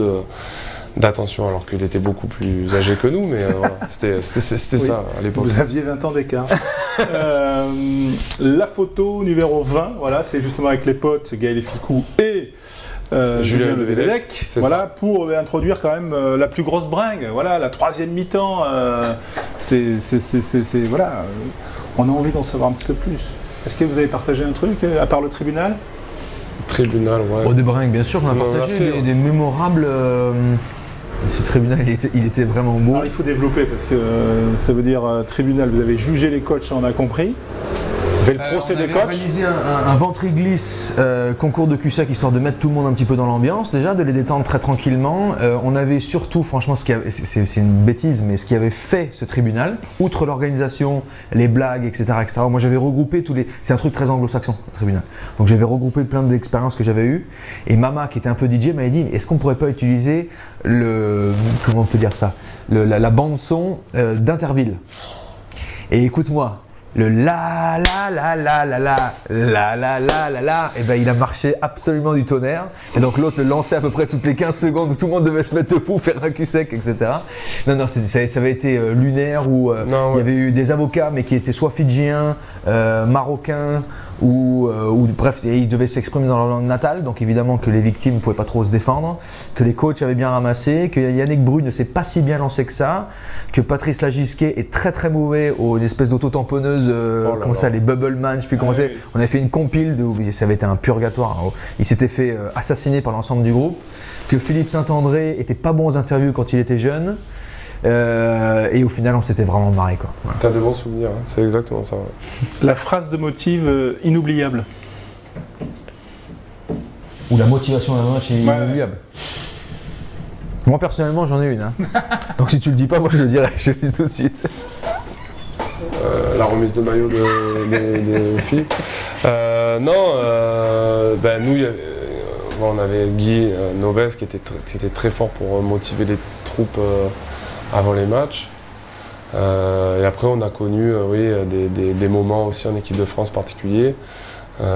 d'attention, alors qu'il était beaucoup plus âgé que nous, mais voilà, c'était oui, ça à l'époque. Vous aviez 20 ans d'écart. La photo numéro 20, voilà, c'est justement avec les potes, Gaël Ficou et Julien Levedec, voilà, pour introduire quand même la plus grosse bringue, voilà, la troisième mi-temps. Voilà, on a envie d'en savoir un petit peu plus. Est-ce que vous avez partagé un truc, à part le tribunal? Tribunal, ouais. Oh, des bringues, bien sûr, on a partagé des mémorables. Ce tribunal, il était vraiment beau. Alors, il faut développer parce que ça veut dire tribunal, vous avez jugé les coachs, on a compris. Vous avez le procès des coachs. On avait organisé un ventre-glisse concours de cul-sec histoire de mettre tout le monde un petit peu dans l'ambiance, déjà, de les détendre très tranquillement. On avait surtout, franchement, c'est une bêtise, mais ce qui avait fait ce tribunal, outre l'organisation, les blagues, etc., moi j'avais regroupé tous les. C'est un truc très anglo-saxon, le tribunal. Donc j'avais regroupé plein d'expériences que j'avais eues. Et Mama, qui était un peu DJ, m'avait dit est-ce qu'on pourrait pas utiliser comment on peut dire ça, la bande-son d'Interville. Et écoute-moi. Le la la la la la la la la la la la, et ben il a marché absolument du tonnerre. Et donc l'autre le lançait à peu près toutes les 15 secondes où tout le monde devait se mettre debout, faire un cul sec, etc. Non, ça avait été lunaire où il y avait eu des avocats mais qui étaient soit fidjiens, marocains ou bref, ils devaient s'exprimer dans leur langue natale, donc évidemment que les victimes ne pouvaient pas trop se défendre, que les coachs avaient bien ramassé, que Yannick Bru ne s'est pas si bien lancé que ça, que Patrice Lagisquet est très très mauvais aux espèces d'auto-tamponneuses, comment ça, les bubble man, je sais plus comment c'est. On avait fait une compile, ça avait été un purgatoire, hein. Il s'était fait assassiner par l'ensemble du groupe, que Philippe Saint-André était pas bon aux interviews quand il était jeune. Et au final, on s'était vraiment marré, quoi. Voilà. T'as de bons souvenirs, hein. C'est exactement ça. Ouais. La phrase de motive inoubliable. Ou la motivation d'un match est inoubliable. Moi, personnellement, j'en ai une. Hein. Donc, si tu le dis pas, moi, je le dirai. Je le dis tout de suite. La remise de maillot des filles. Nous, on avait Guy Noves qui était très fort pour motiver les troupes avant les matchs. Et après, on a connu des moments aussi en équipe de France particuliers. Voilà.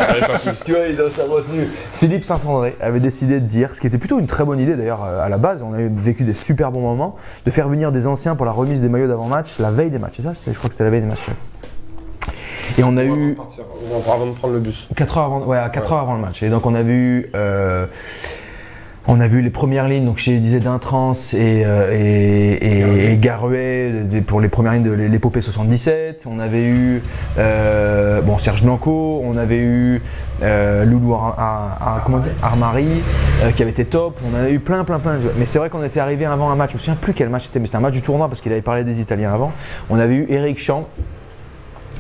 Après, tu vois, il est dans sa retenue. Philippe Saint-André avait décidé de dire, ce qui était plutôt une très bonne idée d'ailleurs à la base, on avait vécu des super bons moments, de faire venir des anciens pour la remise des maillots d'avant-match la veille des matchs. C'est ça, je crois que c'était la veille des matchs. Et on a eu. Avant de prendre le bus. 4 heures avant, à 4 heures avant le match. Et donc on a vu. On a vu les premières lignes, donc je disais d'Intrance et Garouet pour les premières lignes de l'épopée 77. On avait eu Serge Blanco, on avait eu Loulou Armari qui avait été top. On en a eu plein. Mais c'est vrai qu'on était arrivé avant un match, je me souviens plus quel match c'était, mais c'était un match du tournoi parce qu'il avait parlé des Italiens avant. On avait eu Eric Champ.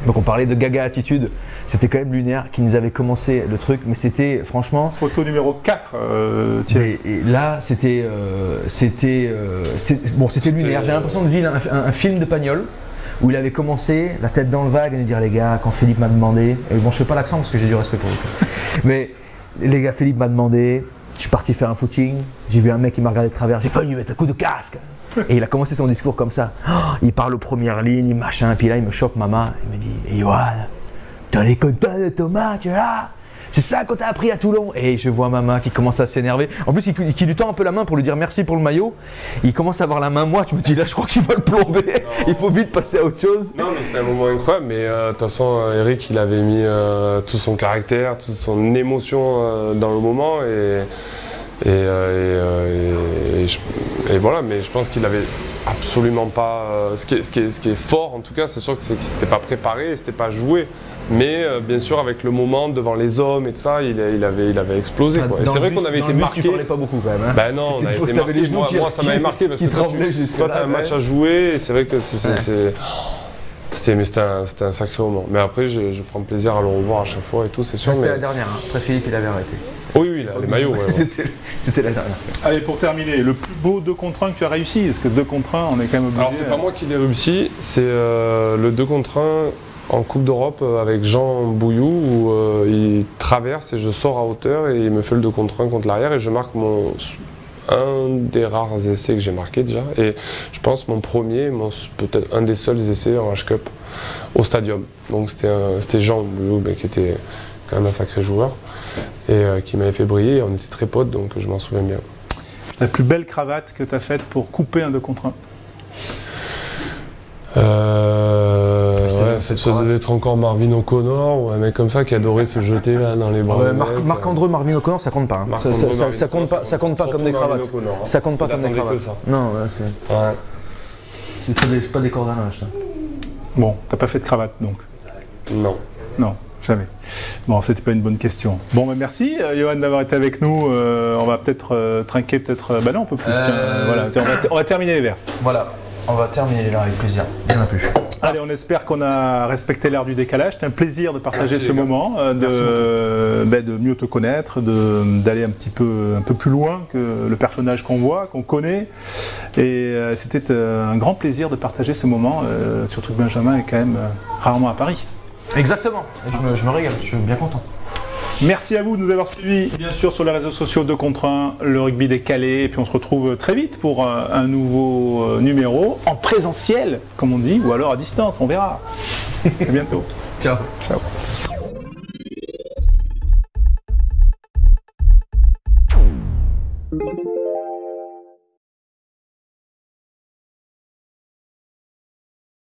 Donc on parlait de Gaga Attitude, c'était quand même lunaire qui nous avait commencé le truc, mais c'était franchement… Photo numéro 4, Thierry. Et là c'était lunaire, j'ai l'impression de vivre un film de Pagnol où il avait commencé, la tête dans le vague, et de dire les gars, quand Philippe m'a demandé, et bon je fais pas l'accent parce que j'ai du respect pour vous, mais les gars, Philippe m'a demandé, je suis parti faire un footing, j'ai vu un mec qui m'a regardé de travers, j'ai failli lui mettre un coup de casque. Et il a commencé son discours comme ça. Oh, il parle aux premières lignes, machin, puis là il me chope Mama, il me dit hey, Johan, t'en es content de Thomas, tu es là? C'est ça qu'on t'a appris à Toulon. Et je vois Mama qui commence à s'énerver. En plus, il lui tend un peu la main pour lui dire merci pour le maillot. Il commence à avoir la main moite. Je me dis là, je crois qu'il va le plomber. Non. Il faut vite passer à autre chose. Non, mais c'était un moment incroyable. Mais de toute façon, Eric, il avait mis tout son caractère, toute son émotion dans le moment. Et voilà, mais je pense qu'il avait absolument pas. Ce qui est fort, en tout cas, c'est sûr que c'était pas préparé, c'était pas joué. Mais bien sûr, avec le moment devant les hommes et tout ça, il avait explosé. Quoi. Et c'est vrai qu'on avait été marqué. Tu parlais pas beaucoup quand même. Hein. Ben non, on a été marqué. Moi, ça m'avait marqué parce que toi, tu as un match à jouer et c'est vrai que c'était un sacré moment. Mais après, je prends plaisir à le revoir à chaque fois et tout, c'est sûr. C'était la dernière. Hein. Après Philippe, il avait arrêté. Oui, les maillots. Ouais. C'était la dernière. Allez, pour terminer, le plus beau 2 contre 1 que tu as réussi, est-ce que 2 contre 1, on est quand même obligé. Alors, c'est pas moi qui l'ai réussi, c'est le 2 contre 1 en Coupe d'Europe avec Jean Bouillou où il traverse et je sors à hauteur et il me fait le 2 contre 1 contre l'arrière et je marque un des rares essais que j'ai marqué déjà. Et je pense mon premier, peut-être un des seuls essais en H-Cup au Stadium. Donc c'était Jean qui était quand même un sacré joueur et qui m'avait fait briller. On était très potes, donc je m'en souviens bien. La plus belle cravate que tu as faite pour couper un 2 contre 1? Ça devait être encore Marvin O'Connor ou un mec comme ça qui adorait se jeter là dans les bras. Marc-André, Marvin O'Connor, ça compte pas. Hein. Ça compte pas comme des cravates. Ça compte pas comme des cravates. Non, c'est pas des cordes à linge, ça. Bon, t'as pas fait de cravate donc? Non. Non, jamais. Bon, c'était pas une bonne question. Bon, bah, merci Johan d'avoir été avec nous. On va peut-être trinquer, peut-être. Bah non, on peut plus. Tiens, voilà, tiens, on va terminer les verres. Voilà, on va terminer les verres avec plaisir. Il n'y en a plus. Allez, on espère qu'on a respecté l'heure du décalage. C'était un plaisir de partager ce moment, de mieux te connaître, d'aller un peu plus loin que le personnage qu'on voit, qu'on connaît. Et c'était un grand plaisir de partager ce moment, surtout que Benjamin est quand même rarement à Paris. Exactement, et je me régale, je suis bien content. Merci à vous de nous avoir suivis, bien sûr, sur les réseaux sociaux 2 contre 1, le rugby décalé. Et puis on se retrouve très vite pour un nouveau numéro en présentiel, comme on dit, ou alors à distance, on verra. À bientôt. Ciao. Ciao.